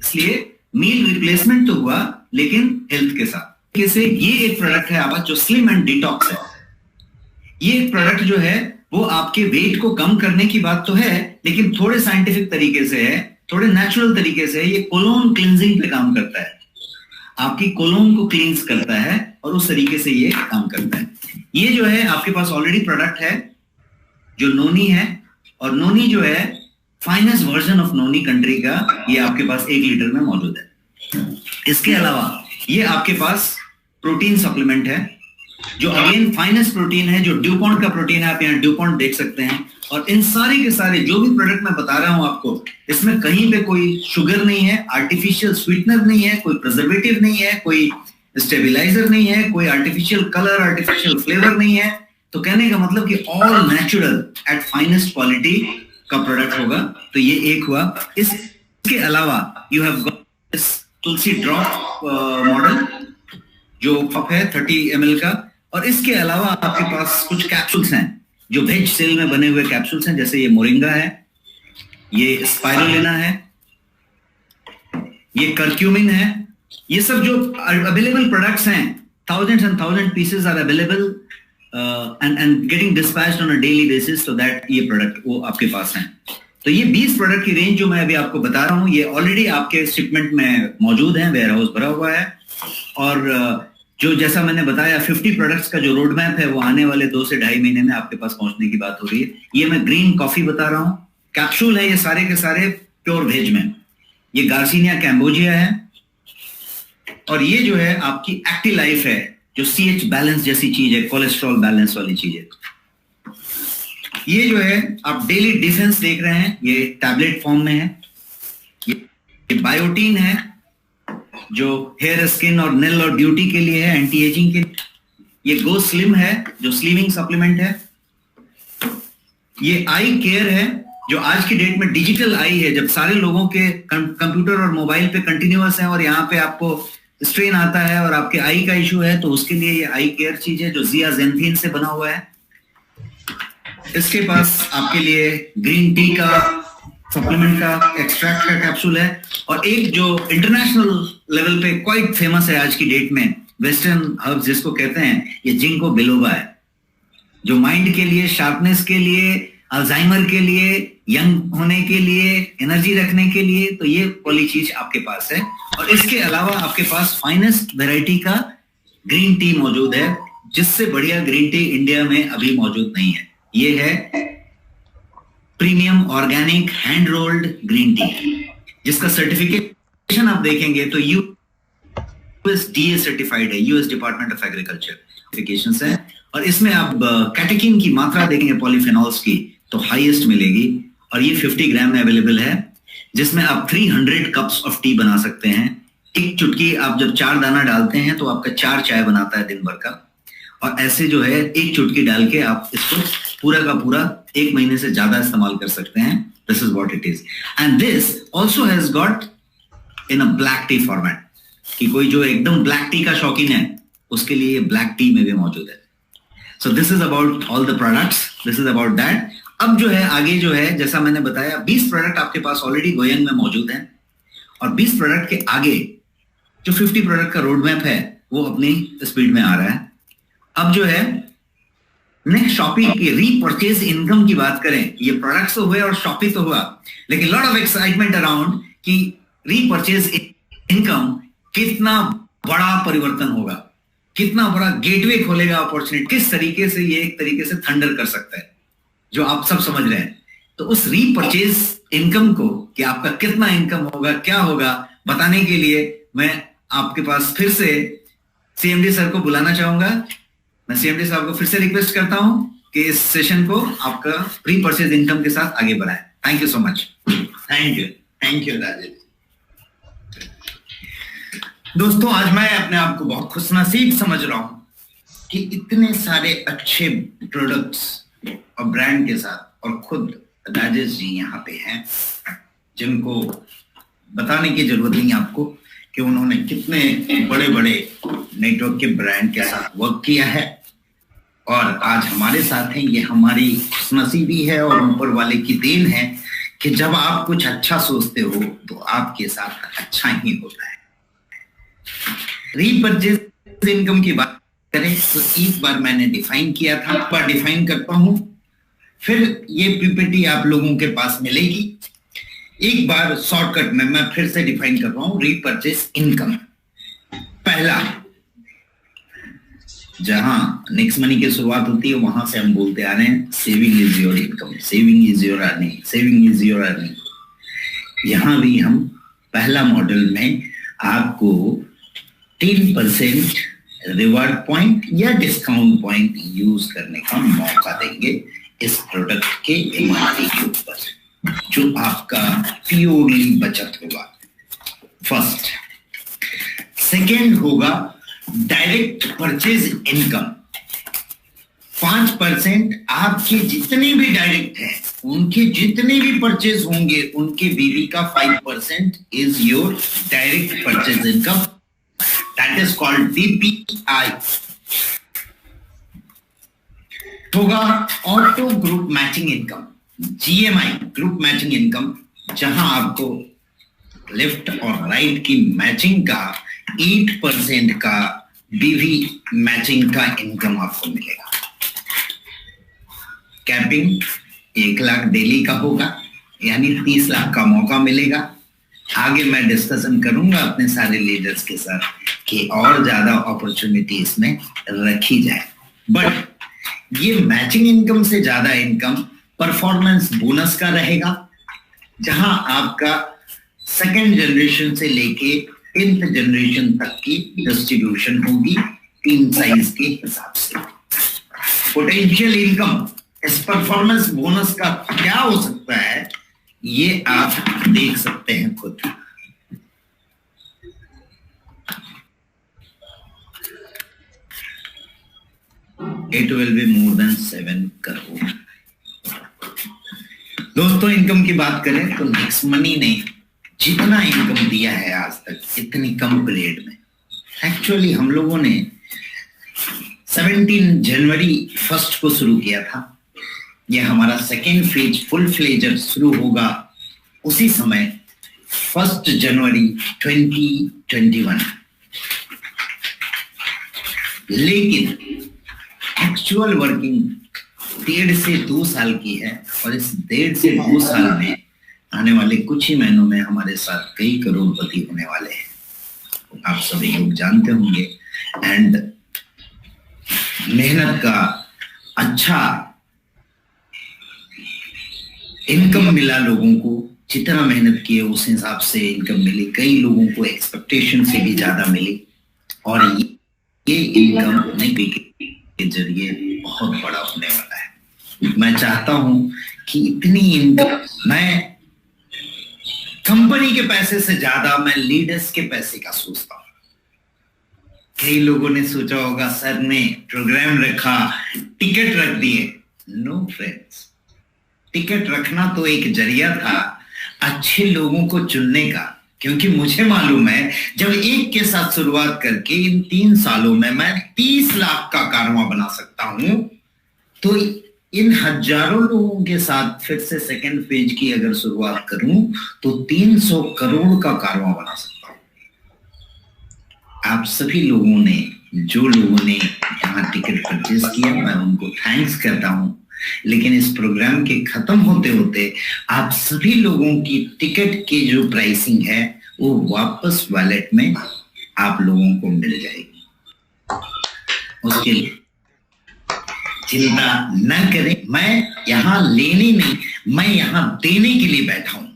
इसलिए मील रिप्लेसमेंट तो हुआ, लेकिन हेल्थ के साथ। जैसे ये एक प्रोडक्ट है आपका जो स्लिम एंड डिटॉक्स है। ये एक प्रोडक्ट जो है वो आपके वेट को कम करने की बात तो है, लेकिन थोड़े साइंटिफिक तरीके से है, थोड़े नेचुरल तरीके से। ये कोलोन क्लींजिंग पे काम करता है, आपकी कोलोन को क्लींस करता है, और उस तरीके से ये काम करता है। ये जो है आपके पास ऑलरेडी प्रोडक्ट है जो नोनी है, और नोनी जो है finest version of noni country का, ये आपके पास 1 लीटर में मौजूद है। इसके अलावा ये आपके पास प्रोटीन सप्लीमेंट है जो अगेन फाइनेस्ट प्रोटीन है, जो ड्यूपॉन्ट का प्रोटीन है। आप यहाँ ड्यूपॉन्ट देख सकते हैं, और इन सारे के सारे जो भी प्रोडक्ट मैं बता रहा हूं आपको, इसमें कहीं पे कोई शुगर नहीं है, आर्टिफिशियल स्वीटनर नहीं है, कोई प्रिजर्वेटिव नहीं है, कोई स्टेबिलाईजर नहीं है, कोई आर्टिफिशियल कलर, आर्टिफिशियल फ्लेवर नहीं है। तो कहने का मतलब कि all natural at finest quality का प्रोडक्ट होगा। तो ये एक हुआ। इसके अलावा you have got this Tulsi drop model जो कप है 30 ml का, और इसके अलावा आपके पास कुछ कैप्सूल्स हैं जो वेज सेल में बने हुए कैप्सूल्स हैं, जैसे ये मोरिंगा है, ये स्पाइरुलिना है, ये करक्यूमिन है। ये सब जो अवेलेबल प्रोडक्ट्स हैं, thousands and thousands pieces are available and getting dispatched on a daily basis, so that ये प्रोडक्ट वो आपके पास हैं। तो ये 20 प्रोडक्ट की रेंज जो मैं अभी आपको बता रहा हूं, ये ऑलरेडी आपके शिपमेंट में मौजूद है, वेयर हाउस भरा हुआ है। और जो जैसा मैंने बताया 50 प्रोडक्ट्स का जो रोड मैप है, वो आने वाले 2 से 2.5 महीने में आपके पास पहुंचने की बात हो रही है। ये मैं ग्रीन कॉफी बता रहा हूं, कैप्सूल है ये सारे के सारे प्योर वेज में। ये गार्सिनिया कैम्बोजिया है, और ये जो है आपकी एक्टिव लाइफ है, जो CH बैलेंस जैसी चीज है, कोलेस्ट्रॉल बैलेंस वाली चीज है। ये जो है आप डेली डिफेंस देख रहे हैं, ये टैबलेट फॉर्म में है। ये बायोटीन है जो हेयर, स्किन और नेल और ब्यूटी के लिए है, एंटी एजिंग के। ये गो स्लिम है जो स्लिमिंग सप्लीमेंट है। ये आई केयर है जो आज की डेट में डिजिटल आई है, जब सारे लोगों के कंप्यूटर और मोबाइल पे कंटिन्यूअस है और यहाँ पे आपको स्ट्रेन आता है और आपके आई का इशू है, तो उसके लिए ये आई केयर चीज है जो जियाजेंथिन से बना हुआ है। इसके पास आपके लिए ग्रीन टी का सप्लीमेंट का एक्सट्रैक्ट का कैप्सूल है, और एक जो इंटरनेशनल लेवल पे क्वाइट फेमस है आज की डेट में, वेस्टर्न हर्ब्स जिसको कहते हैं, ये जिंको बिलोबा है, जो माइंड के लिए, शार्पनेस के लिए, अल्जाइमर के लिए, यंग होने के लिए, एनर्जी रखने के लिए, तो ये वाली चीज आपके पास है। और इसके अलावा आपके पास फाइनेस्ट वैरायटी का ग्रीन टी मौजूद है, जिससे बढ़िया ग्रीन टी इंडिया में अभी मौजूद नहीं है। ये है premium organic hand rolled green tea, जिसका सर्टिफिकेशन आप देखेंगे तो USDA सर्टिफाइड है, US department of agriculture certifications है। और इसमें आप कैटेकिन की मात्रा देखेंगे पॉलीफेनॉल्स की तो हाईएस्ट मिलेगी, और ये 50 ग्राम में अवेलेबल है, जिसमें आप 300 कप्स ऑफ टी बना सकते हैं। एक चुटकी आप जब 4 दाना डालते हैं तो आपका 4 चाय बनाता है दिन भर का, और ऐसे जो है एक चुटकी डाल के आप इसको पूरा का पूरा 1 महीने से ज्यादा इस्तेमाल कर सकते हैं। This is what it is, and this also has got in a black T format, कि कोई जो एकदम ब्लैक टी का शौकीन है उसके लिए ब्लैक टी में भी मौजूद है। So this is about all the products. This is about that. अब जो है आगे जो है, जैसा मैंने बताया 20 प्रोडक्ट आपके पास ऑलरेडी गोयंग में मौजूद हैं और 20 प्रोडक्ट के आगे जो 50 प्रोडक्ट का रोड मैप है वो अपनी स्पीड में आ रहा है। अब जो है नेक्स्ट शॉपिंग की रीपरचेज इनकम की बात करें, ये प्रोडक्ट्स तो हुए और शॉपिंग तो हुआ, लेकिन लॉट ऑफ एक्साइटमेंट अराउंड कि रीपरचेज इनकम कितना बड़ा परिवर्तन होगा, कितना बड़ा गेटवे खोलेगा अपॉर्चुनिटी, किस तरीके से ये एक तरीके से थंडर कर सकता है, जो आप सब समझ रहे हैं। तो उस रीपरचेज इनकम को कि आपका कितना इनकम होगा, क्या होगा, बताने के लिए मैं आपके पास फिर से सीएमडी सर को बुलाना चाहूंगा। मैं सीएमडी साहब को फिर से रिक्वेस्ट करता हूं कि इस सेशन को आपका रीपरचेज इनकम के साथ आगे बढ़ाएं। Thank you so much. Thank you Rajesh. दोस्तों, आज मैं अपने आप को बहुत खुशनसीब समझ रहा हूं कि इतने सारे अच्छे प्रोडक्ट्स और ब्रांड के साथ और खुद राजेश जी यहाँ पे हैं, जिनको बताने की जरूरत नहीं आपको कि उन्होंने कितने बड़े बड़े नेटवर्क के ब्रांड के साथ वर्क किया है और आज हमारे साथ हैं। ये हमारी खुशनसीबी है और ऊपर वाले की देन है कि जब आप कुछ अच्छा सोचते हो तो आपके साथ अच्छा ही होता है। रीपरचेज इनकम की बात करें तो एक बार मैंने डिफाइन किया था, एक बार डिफाइन करता हूं, फिर ये पीपीटी आप लोगों के पास मिलेगी। एक बार शॉर्टकट में मैं फिर से डिफाइन कर रहा हूं रीपरचेज इनकम। पहला, जहां नेक्स्ट मनी की शुरुआत होती है वहां से हम बोलते आ रहे हैं saving is your income, saving is your earning, saving is your earning. यहां भी हम पहला मॉडल में आपको 10% रिवार्ड पॉइंट या डिस्काउंट पॉइंट यूज करने का मौका देंगे इस प्रोडक्ट के एमआरपी के ऊपर, जो आपका प्योरली बचत होगा। फर्स्ट। सेकेंड होगा डायरेक्ट परचेज इनकम। 5% आपके जितने भी डायरेक्ट हैं, उनके जितने भी परचेज होंगे उनके बीवी का 5% is your direct purchase income. That is called DPI। होगा auto group matching income, GMI group matching income, जहां आपको लेफ्ट और राइट की मैचिंग का 8% का बीवी मैचिंग का इनकम आपको मिलेगा। कैपिंग 1 लाख डेली का होगा, यानी 30 लाख का मौका मिलेगा। आगे मैं डिस्कशन करूंगा अपने सारे लीडर्स के साथ कि और ज्यादा अपॉर्चुनिटी इसमें रखी जाए। बट ये मैचिंग इनकम से ज्यादा इनकम परफॉर्मेंस बोनस का रहेगा, जहां आपका सेकेंड जनरेशन से लेके 10th जनरेशन तक की डिस्ट्रीब्यूशन होगी टीम साइज के हिसाब से। पोटेंशियल इनकम इस परफॉर्मेंस बोनस का क्या हो सकता है, ये आप देख सकते हैं खुद। It will be more than 7 crore. दोस्तों, इनकम की बात करें तो नेक्स्ट मनी ने जितना इनकम दिया है आज तक इतनी कम पीरियड में, एक्चुअली हम लोगों ने 17 जनवरी 1 को शुरू किया था। यह हमारा सेकेंड फेज फुल फ्लेजर शुरू होगा उसी समय 1 जनवरी 2021। लेकिन एक्चुअल वर्किंग 1.5 से 2 साल की है और इस 1.5 से 2 साल में आने वाले कुछ ही महीनों में हमारे साथ कई करोड़पति होने वाले हैं, आप सभी लोग जानते होंगे। एंड मेहनत का अच्छा इनकम मिला लोगों को, जितना मेहनत किए उस हिसाब से इनकम मिली, कई लोगों को एक्सपेक्टेशन से भी ज्यादा मिली और ये इनकम नहीं के जरिए बहुत बड़ा होने वाला है। मैं चाहता हूं कि इतनी इनकम, मैं कंपनी के पैसे से ज्यादा मैं लीडर्स के पैसे का सोचता हूं। कई लोगों ने सोचा होगा सर ने प्रोग्राम रखा, टिकट रख दिए। नो फ्रेंड्स, टिकट रखना तो एक जरिया था अच्छे लोगों को चुनने का, क्योंकि मुझे मालूम है जब एक के साथ शुरुआत करके इन 3 सालों में मैं 30 लाख का कारवां बना सकता हूं, तो इन हजारों लोगों के साथ फिर से सेकंड फेज की अगर शुरुआत करूं तो 300 करोड़ का कारवां बना सकता हूं। आप सभी लोगों ने, जो लोगों ने यहाँ टिकट परचेज किया, मैं उनको थैंक्स करता हूं। लेकिन इस प्रोग्राम के खत्म होते होते आप सभी लोगों की टिकट की जो प्राइसिंग है वो वापस वॉलेट में आप लोगों को मिल जाएगी। उसके लिए चिंता न करें। मैं यहाँ लेने नहीं, मैं यहाँ देने के लिए बैठा हूं।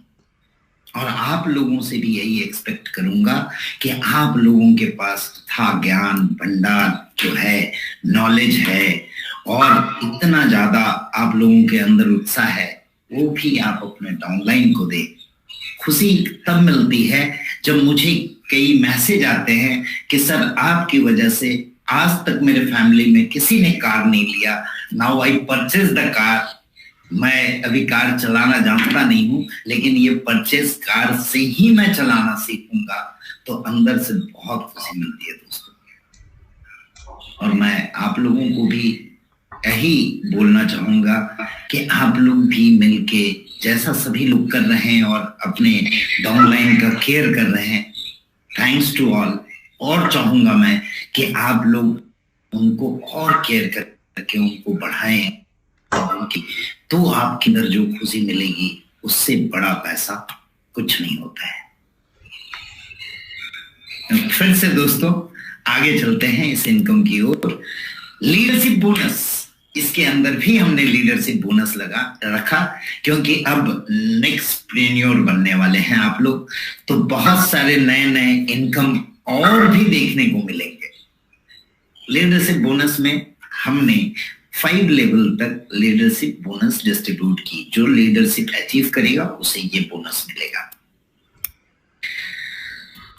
और आप लोगों से भी यही एक्सपेक्ट करूंगा कि आप लोगों के पास था ज्ञान भंडार जो है, नॉलेज है, और इतना ज्यादा आप लोगों के अंदर उत्साह है, वो भी आप अपने डाउनलाइन को दें। खुशी तब मिलती है जब मुझे कई मैसेज आते हैं कि सर आपकी वजह से आज तक मेरे फैमिली में किसी ने कार नहीं लिया, now I purchase the car. मैं अभी कार चलाना जानता नहीं हूं, लेकिन ये परचेज कार से ही मैं चलाना सीखूंगा। तो अंदर से बहुत खुशी मिलती है दोस्तों। और मैं आप लोगों को भी यही बोलना चाहूंगा कि आप लोग भी मिलके, जैसा सभी लोग कर रहे हैं और अपने डाउनलाइन का केयर कर रहे हैं, थैंक्स टू ऑल। और चाहूंगा मैं कि आप लोग उनको और केयर करके उनको बढ़ाएं, तो आपके अंदर जो खुशी मिलेगी उससे बड़ा पैसा कुछ नहीं होता है। फिर से दोस्तों आगे चलते हैं इस इनकम की ओर। लीडरशिप बोनस, इसके अंदर भी हमने लीडरशिप बोनस रखा, क्योंकि अब नेक्स्ट प्रेन्योर बनने वाले हैं आप लोग, तो बहुत सारे नए नए इनकम और भी देखने को मिलेंगे। लीडरशिप बोनस में हमने 5 लेवल तक लीडरशिप बोनस डिस्ट्रीब्यूट की। जो लीडरशिप अचीव करेगा उसे ये बोनस मिलेगा।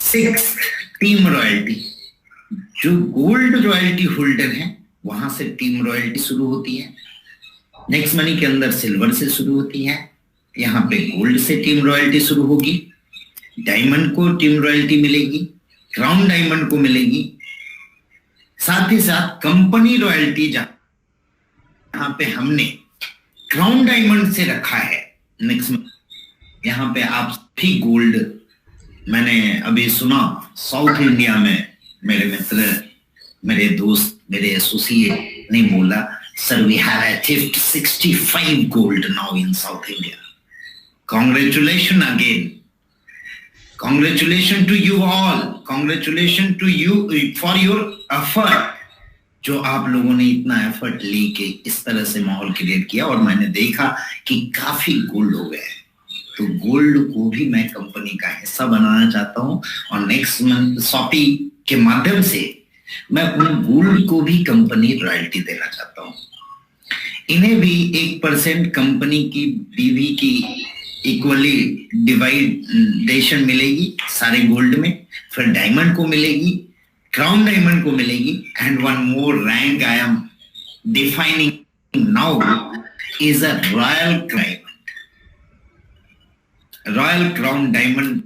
6 टीम रॉयल्टी, जो गोल्ड रॉयल्टी होल्डर है वहां से टीम रॉयल्टी शुरू होती है। नेक्स्ट मनी के अंदर सिल्वर से शुरू होती है, यहाँ पे गोल्ड से टीम रॉयल्टी शुरू होगी। डायमंड को टीम रॉयल्टी मिलेगी, क्राउन डायमंड को मिलेगी, साथ ही साथ कंपनी रॉयल्टी जहां पे हमने क्राउन डायमंड से रखा है। नेक्स्ट यहाँ पे आप भी गोल्ड, मैंने अभी सुना साउथ इंडिया में मेरे मित्र, मेरे दोस्त, मेरे एसोसिएट ने बोला, sir we have achieved 65 gold now in South India. Congratulation again, congratulation to you all, congratulation to you for your effort. जो आप लोगों ने इतना एफर्ट लेके इस तरह से माहौल क्रिएट किया, और मैंने देखा कि काफी गोल्ड हो गए। तो गोल्ड को भी मैं कंपनी का हिस्सा बनाना चाहता हूं, और नेक्स्ट मंथ शॉपी के माध्यम से मैं उन गोल्ड को भी कंपनी रॉयल्टी देना चाहता हूं। इन्हें भी 1% कंपनी की बीवी की इक्वली डिवाइडेशन मिलेगी सारे गोल्ड में। फिर डायमंड को मिलेगी, क्राउन डायमंड को मिलेगी, and one more rank I am defining now is a royal diamond. Royal crown diamond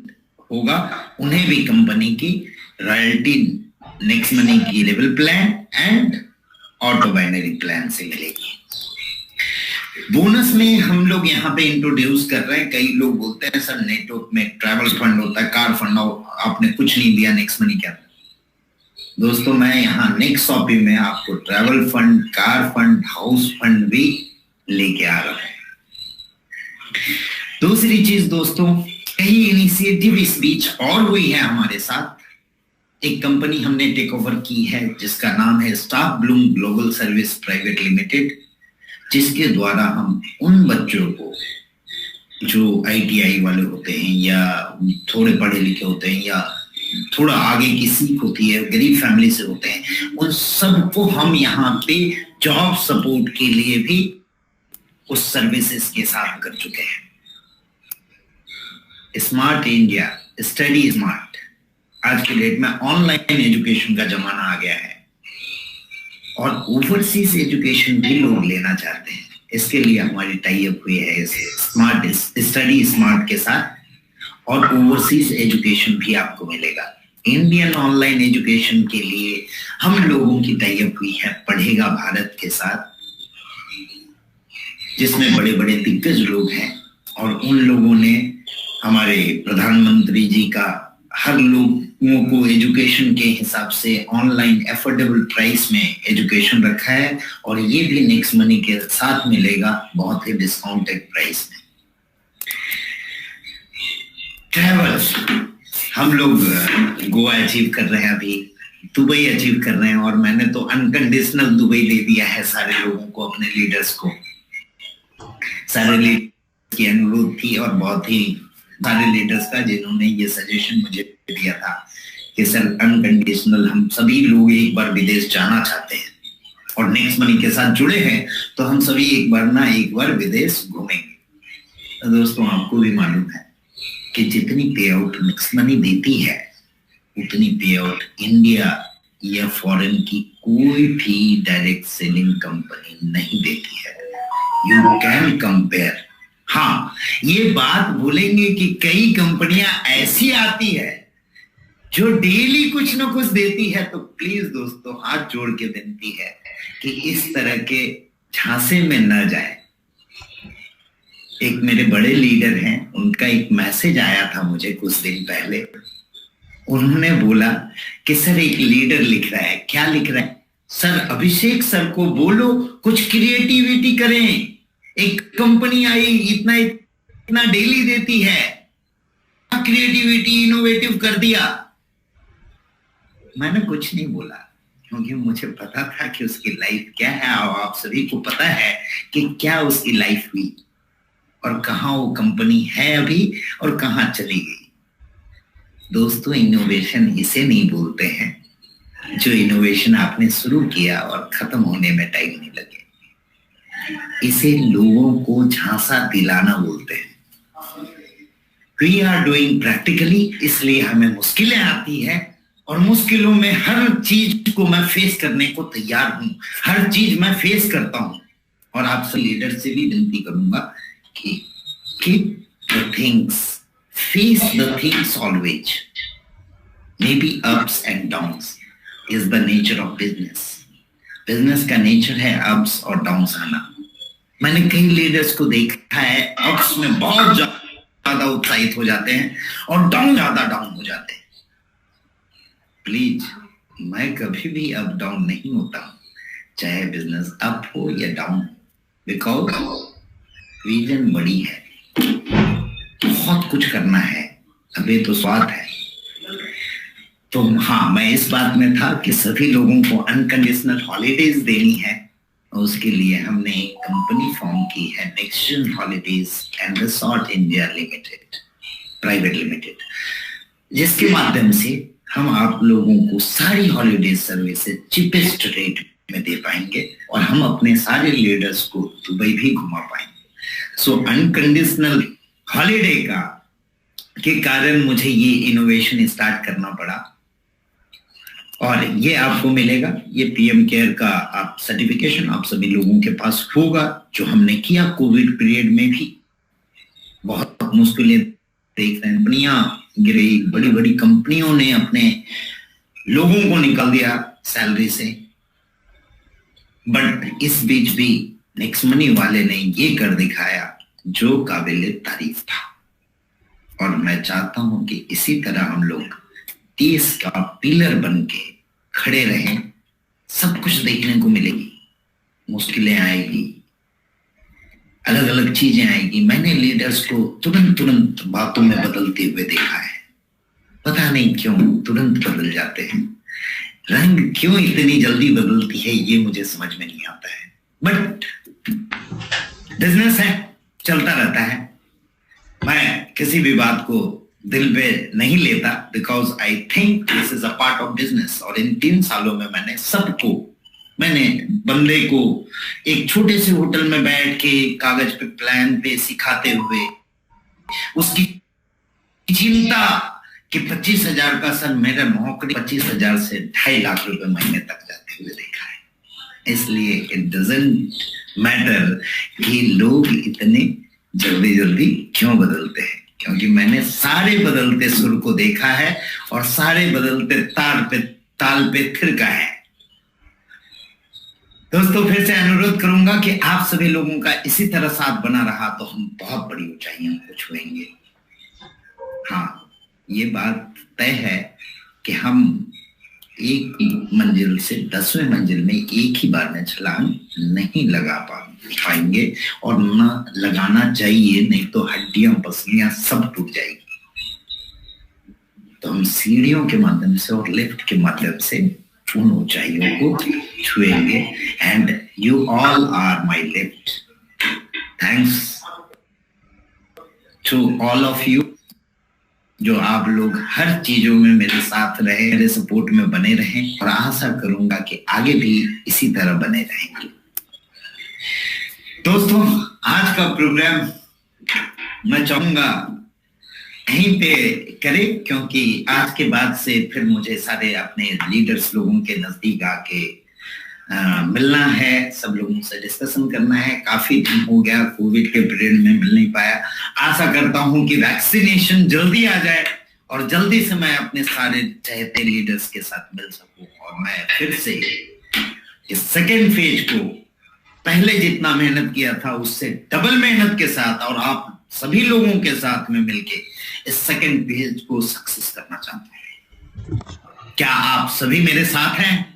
होगा, उन्हें भी कंपनी की रॉयल्टी नेक्स्ट मनी की level plan and auto binary plan से मिलेगी। बोनस में हम लोग यहाँ पे इंट्रोड्यूस कर रहे हैं। कई लोग बोलते हैं सर नेटवर्क में ट्रैवल फंड होता है, कार फंड, आपने कुछ नहीं दिया नेक्स्ट मनी के अंदर। दोस्तों मैं यहाँ नेक्स्ट शॉपी में आपको travel fund, car fund, house fund भी लेके आ रहा है। दूसरी चीज दोस्तों, कई इनिशिएटिव इस बीच और हुई है हमारे साथ। एक कंपनी हमने टेक ओवर की है जिसका नाम है staff Bloom global service private limited, जिसके द्वारा हम उन बच्चों को जो ITI वाले होते हैं या थोड़े पढ़े लिखे होते हैं या थोड़ा आगे की सीख होती है, गरीब फैमिली से होते हैं, उन सबको हम यहाँ पे जॉब सपोर्ट के लिए भी उस सर्विसेज के साथ कर चुके हैं। स्मार्ट इंडिया, स्टडी स्मार्ट, आज के डेट में ऑनलाइन एजुकेशन का जमाना आ गया है और ओवरसीज एजुकेशन भी लोग लेना चाहते हैं। इसके लिए हमारी टाई अप हुई है स्मार्ट स्टडी स्मार्ट के साथ, और ओवरसीज एजुकेशन भी आपको मिलेगा। इंडियन ऑनलाइन एजुकेशन के लिए हम लोगों की टाई अप हुई है पढ़ेगा भारत के साथ, जिसमें बड़े बड़े दिग्गज लोग हैं, और उन लोगों ने हमारे प्रधानमंत्री जी का हर लोगों को एजुकेशन के हिसाब से ऑनलाइन एफोर्डेबल प्राइस में एजुकेशन रखा है, और ये भी नेक्स्ट मनी के साथ मिलेगा बहुत ही डिस्काउंटेड प्राइस में। ट्रैवल्स, हम लोग गोवा अचीव कर रहे हैं, अभी दुबई अचीव कर रहे हैं, और मैंने तो अनकंडीशनल दुबई दे दिया है सारे लोगों को, अपने लीडर्स को। सारे लीडर्स की अनुरोध थी, और बहुत ही सारे लीडर्स का जिन्होंने ये सजेशन मुझे दिया था कि सर अनकंडीशनल हम सभी लोग एक बार विदेश जाना चाहते हैं और नेक्स्ट मनी के साथ जुड़े हैं, तो हम सभी एक बार विदेश घूमेंगे। तो दोस्तों, आपको भी मालूम है कि जितनी पे आउट नेक्स्ट मनी देती है उतनी पे आउट इंडिया या फॉरेन की कोई भी डायरेक्ट सेलिंग कंपनी नहीं देती है। You can compare. हाँ, ये बात बोलेंगे कि कई कंपनियां ऐसी आती है जो डेली कुछ ना कुछ देती है, तो प्लीज दोस्तों हाथ जोड़ के विनती है कि इस तरह के झांसे में न जाए। एक मेरे बड़े लीडर हैं, उनका एक मैसेज आया था मुझे कुछ दिन पहले। उन्होंने बोला कि सर एक लीडर लिख रहा है। क्या लिख रहा है? सर अभिषेक सर को बोलो कुछ क्रिएटिविटी करें, एक कंपनी आई इतना डेली देती है, क्रिएटिविटी इनोवेटिव कर दिया। मैंने कुछ नहीं बोला, क्योंकि मुझे पता था कि उसकी लाइफ क्या है, और आप सभी को पता है कि क्या उसकी लाइफ हुई और कहां वो कंपनी है अभी और कहां चली गई। दोस्तों, इनोवेशन इसे नहीं बोलते हैं जो इनोवेशन आपने शुरू किया और खत्म होने में टाइम नहीं लगे। इसे लोगों को झांसा दिलाना बोलते हैं। वी आर डूइंग प्रैक्टिकली, इसलिए हमें मुश्किलें आती है, और मुश्किलों में हर चीज को मैं फेस करने को तैयार हूं, हर चीज मैं फेस करता हूं। और आप सब लीडर से भी विनती करूंगा कि keep the things, face the things always. May be ups and downs is the nature of business. Business का नेचर है अप्स और डाउन्स आना। मैंने कई लीडर्स को देखा है, अप्स में बहुत ज्यादा उत्साहित हो जाते हैं और ज्यादा डाउन हो जाते हैं। प्लीज, मैं कभी भी अप डाउन नहीं होता हूं, चाहे बिजनेस अप हो या डाउन, बिकॉज विजन बड़ी है, बहुत कुछ करना है, अभी तो स्वाद है। तो हाँ, मैं इस बात में था कि सभी लोगों को अनकंडीशनल हॉलीडेज देनी है, और उसके लिए हमने एक कंपनी फॉर्म की है, next holidays and resort India limited private limited, जिसके माध्यम से हम आप लोगों को सारी हॉलीडेज सर्विसेज चीपेस्ट रेट में दे पाएंगे, और हम अपने सारे लीडर्स को दुबई भी घुमा पाएंगे। सो अनकंडीशनल हॉलीडे के कारण मुझे ये इनोवेशन स्टार्ट करना पड़ा, और ये आपको मिलेगा। ये पीएम केयर का आप सर्टिफिकेशन आप सभी लोगों के पास होगा, जो हमने किया कोविड पीरियड में भी। बहुत मुश्किलें देख रहे हैं, कंपनियां गिरी, बड़ी बड़ी कंपनियों ने अपने लोगों को निकाल दिया सैलरी से, बट इस बीच भी नेक्स्ट मनी वाले ने ये कर दिखाया जो काबिल तारीफ था। और मैं चाहता हूं कि इसी तरह हम लोग देश का पिलर बन के खड़े रहें। सब कुछ देखने को मिलेगी, मुश्किलें आएगी, अलग अलग चीजें आएगी। मैंने लीडर्स को तुरंत बातों में बदलते हुए देखा है, पता नहीं क्यों तुरंत बदल जाते हैं। रंग क्यों इतनी जल्दी बदलती है ये मुझे समझ में नहीं आता है, बट बिजनेस है, चलता रहता है। मैं किसी भी बात को दिल पे नहीं लेता, because I think this is a part of business. और इन 3 सालों में मैंने बंदे को एक छोटे से होटल में बैठ के कागज पे प्लान पे सिखाते हुए उसकी चिंता कि 25,000 का सर मेरा नौकरी 25,000 से 2.5 लाख रुपए महीने तक जाते हुए देखा है। इसलिए इट डजंट मैटर कि लोग इतने जल्दी क्यों बदलते हैं, क्योंकि मैंने सारे बदलते सुर को देखा है और सारे बदलते ताल पे थिरका है। दोस्तों फिर से अनुरोध करूंगा कि आप सभी लोगों का इसी तरह साथ बना रहा तो हम बहुत बड़ी ऊंचाइयों को छुएंगे। हाँ, ये बात तय है कि हम एक मंजिल से 10वें मंजिल में एक ही बार में छलांग नहीं लगा पाएंगे, और ना लगाना चाहिए, नहीं तो हड्डियां पसलियां सब टूट जाएगी। तो हम सीढ़ियों के माध्यम से और लिफ्ट के माध्यम से उन ऊंचाइयों को छुएंगे। And you all are my lift. Thanks to all of you, जो आप लोग हर चीजों में मेरे साथ रहे, मेरे सपोर्ट में बने रहें, और आशा करूंगा कि आगे भी इसी तरह बने रहेंगे। दोस्तों आज का प्रोग्राम मैं चाहूंगा यहीं पे करें, क्योंकि आज के बाद से फिर मुझे सारे अपने लीडर्स लोगों के नजदीक आके मिलना है, सब लोगों से डिस्कशन करना है। काफी दिन हो गया, कोविड के पीरियड में मिल नहीं पाया। आशा करता हूं कि वैक्सीनेशन जल्दी आ जाए और जल्दी से मैं अपने सारे चाहते लीडर्स के साथ मिल सकूं, और मैं फिर से इस सेकेंड फेज को पहले जितना मेहनत किया था उससे डबल मेहनत के साथ और आप सभी लोगों के साथ में मिलके इस सेकेंड फेज को सक्सेस करना चाहता हूं। क्या आप सभी मेरे साथ हैं?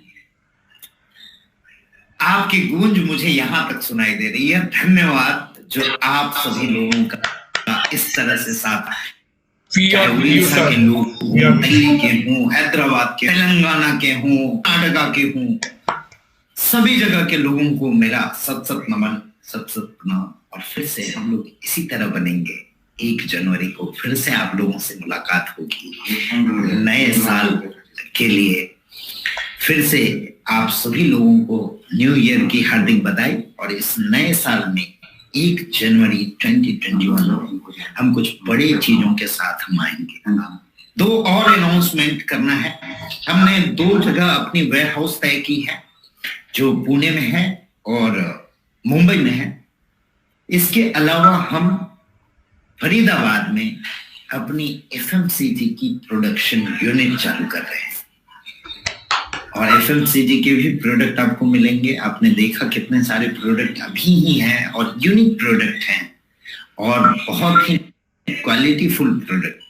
आपकी गूंज मुझे यहां तक सुनाई दे रही है। धन्यवाद जो आप सभी लोगों का इस तरह से साथ, उड़ीसा के लोग हों, दिल्ली के हों, हैदराबाद के, तेलंगाना के हों, कर्नाटका के हों, सभी जगह के लोगों को मेरा सत सत नमन, सत सत प्रणाम। और फिर से हम लोग इसी तरह बनेंगे। 1 जनवरी को फिर से आप लोगों से मुलाकात होगी नए साल के लिए। फिर से आप सभी लोगों को न्यू ईयर की हार्दिक बधाई। और इस नए साल में 1 जनवरी 2021 हम कुछ बड़े चीजों के साथ हम आएंगे। 2 और अनाउंसमेंट करना है। हमने 2 जगह अपनी वेयर हाउस तय की है, जो पुणे में है और मुंबई में है। इसके अलावा हम फरीदाबाद में अपनी FMCG की प्रोडक्शन यूनिट चालू कर रहे हैं, और FMCG के भी प्रोडक्ट आपको मिलेंगे। आपने देखा कितने सारे प्रोडक्ट अभी ही हैं और यूनिक प्रोडक्ट हैं और बहुत ही क्वालिटीफुल प्रोडक्ट।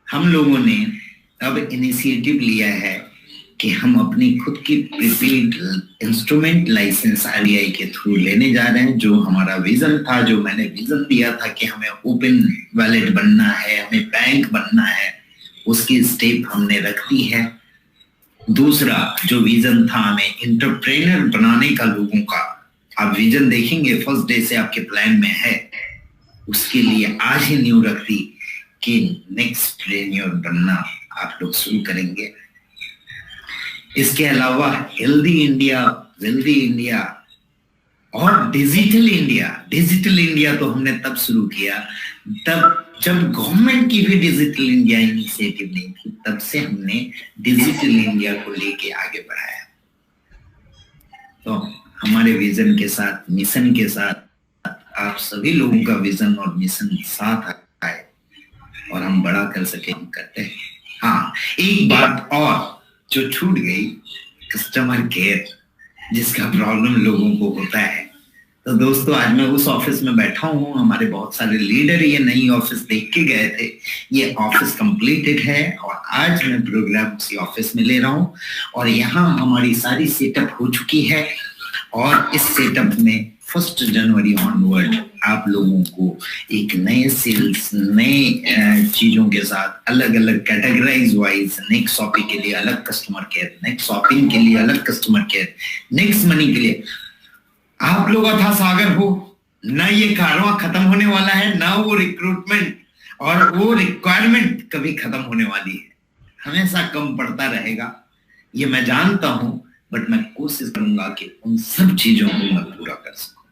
हम लोगों ने अब इनिशिएटिव लिया है कि हम अपनी खुद की प्रीपेड इंस्ट्रूमेंट लाइसेंस RBI के थ्रू लेने जा रहे हैं। जो हमारा विजन था, जो मैंने विजन दिया था कि हमें ओपन वॉलेट बनना है, हमें बैंक बनना है, उसकी स्टेप हमने रख दी है। दूसरा जो विजन था हमें एंटरप्रेन्योर बनाने का लोगों का, आप विजन देखेंगे फर्स्ट डे से आपके प्लान में है। उसके लिए आज ही न्यू रख दी कि नेक्स्ट प्रेन्योर बनना आप लोग शुरू करेंगे। इसके अलावा हेल्दी इंडिया, वेल्दी इंडिया और डिजिटल इंडिया। डिजिटल इंडिया तो हमने तब शुरू किया तब जब गवर्नमेंट की भी डिजिटल इंडिया इनिशिएटिव नहीं थी, तब से हमने डिजिटल इंडिया को लेके आगे बढ़ाया। तो हमारे विजन के साथ, मिशन के साथ आप सभी लोगों का विजन और मिशन साथ आए और हम बड़ा कर सके, हम करते हैं। हाँ, एक बात और जो छूट गई, कस्टमर केयर, जिसका प्रॉब्लम लोगों को होता है। तो दोस्तों आज मैं उस ऑफिस में बैठा हूँ, हमारे बहुत सारे लीडर ये नई ऑफिस देख के गए थे। ये ऑफिस कंप्लीटेड है और आज मैं प्रोग्राम उसी ऑफिस में ले रहा हूँ और यहाँ हमारी सारी सेटअप हो चुकी है। और इस सेटअप में 1 जनवरी ऑनवर्ड आप लोगों को एक नए सेल्स, नए चीजों के साथ अलग अलग कैटेगराइज वाइज, नेक्स्ट शॉपिंग के लिए अलग कस्टमर केयर, नेक्स्ट शॉपिंग के लिए अलग कस्टमर केयर, नेक्स्ट मनी के लिए आप लोग अथा सागर हो। ना ये कारवां खत्म होने वाला है, ना वो रिक्रूटमेंट और वो रिक्वायरमेंट कभी खत्म होने वाली है, हमेशा कम पड़ता रहेगा। ये मैं जानता हूं, बट मैं कोशिश करूंगा कि उन सब चीजों को मैं पूरा कर सकूं।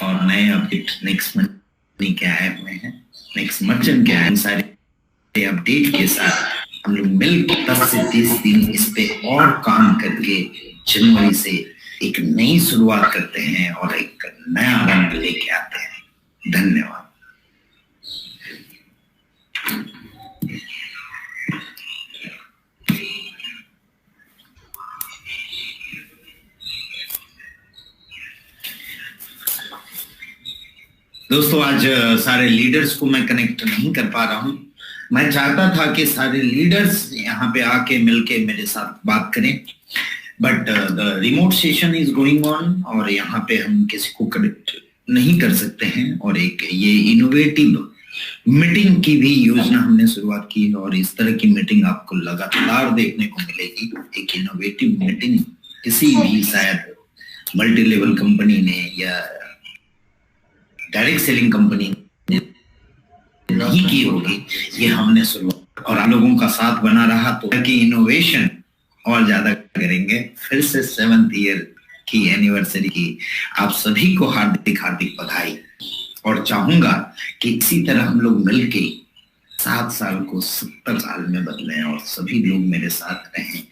और नए अपडेट नेक्स्ट मनी के आए हुए हैं, नेक्स्ट मर्चेंट के आए, सारे अपडेट के साथ हम लोग मिलकर 10 से 30 दिन इस पे और काम करके जनवरी से एक नई शुरुआत करते हैं और एक नया रंग लेके आते हैं। धन्यवाद। दोस्तों आज सारे लीडर्स को मैं कनेक्ट नहीं कर पा रहा हूं। मैं चाहता था कि सारे लीडर्स यहाँ पे आके मिलके मेरे साथ बात करें, but the remote session is going on और यहाँ पे हम किसी को कनेक्ट नहीं कर सकते हैं। और एक ये इनोवेटिव मीटिंग की भी योजना हमने शुरुआत की और इस तरह की मीटिंग आपको लगातार देखने को मिलेगी। एक इनोवेटिव मीटिंग किसी भी शायद मल्टी लेवल कंपनी ने या डायरेक्ट सेलिंग कंपनी ने नहीं की होगी, ये हमने शुरुआत और आप लोगों का साथ बना रहा तो कि इनोवेशन और ज्यादा करेंगे। फिर से 7th ईयर की एनिवर्सरी की आप सभी को हार्दिक हार्दिक बधाई और चाहूंगा कि इसी तरह हम लोग मिलके 7 साल को 70 साल में बदलें और सभी लोग मेरे साथ रहें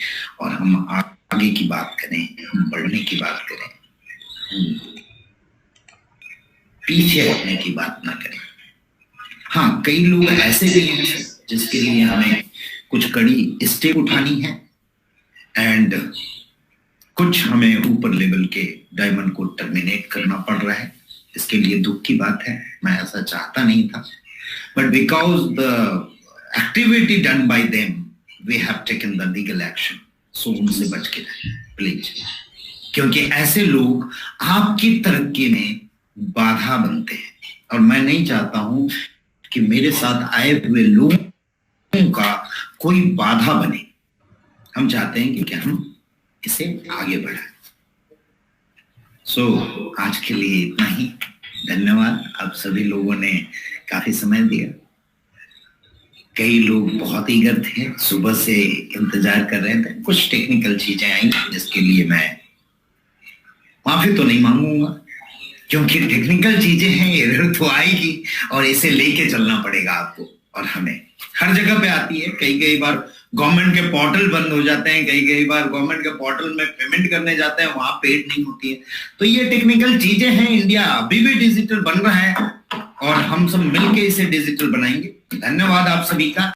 और हम आगे की बात करें, हम बढ़ने की बात करें, पीछे हटने की बात ना करें। हाँ, कई लोग ऐसे भी हैं जिसके लिए हमें कुछ कड़ी स्टेप उठानी है एंड कुछ हमें ऊपर लेवल के डायमंड को टर्मिनेट करना पड़ रहा है। इसके लिए दुख की बात है, मैं ऐसा चाहता नहीं था, but because the activity done by them we have taken the legal action. So उनसे बच के रहें प्लीज, क्योंकि ऐसे लोग आपकी तरक्की में बाधा बनते हैं और मैं नहीं चाहता हूं कि मेरे साथ आए हुए लोगों का कोई बाधा बने। हम चाहते हैं कि हम इसे आगे बढ़ाएं। सो आज के लिए इतना ही। धन्यवाद, आप सभी लोगों ने काफी समय दिया। कई लोग बहुत ईगर थे, सुबह से इंतजार कर रहे थे। कुछ टेक्निकल चीजें आई जिसके लिए मैं माफी तो नहीं मांगूंगा, क्योंकि टेक्निकल चीजें हैं, एरर तो आएगी और इसे लेके चलना पड़ेगा आपको और हमें। हर जगह पे आती है, कई बार गवर्नमेंट के पोर्टल बंद हो जाते हैं, कई बार गवर्नमेंट के पोर्टल में पेमेंट करने जाते हैं, वहां पेड नहीं होती है। तो ये टेक्निकल चीजें हैं। इंडिया अभी भी डिजिटल बन रहा है और हम सब मिलके इसे डिजिटल बनाएंगे। धन्यवाद आप सभी का।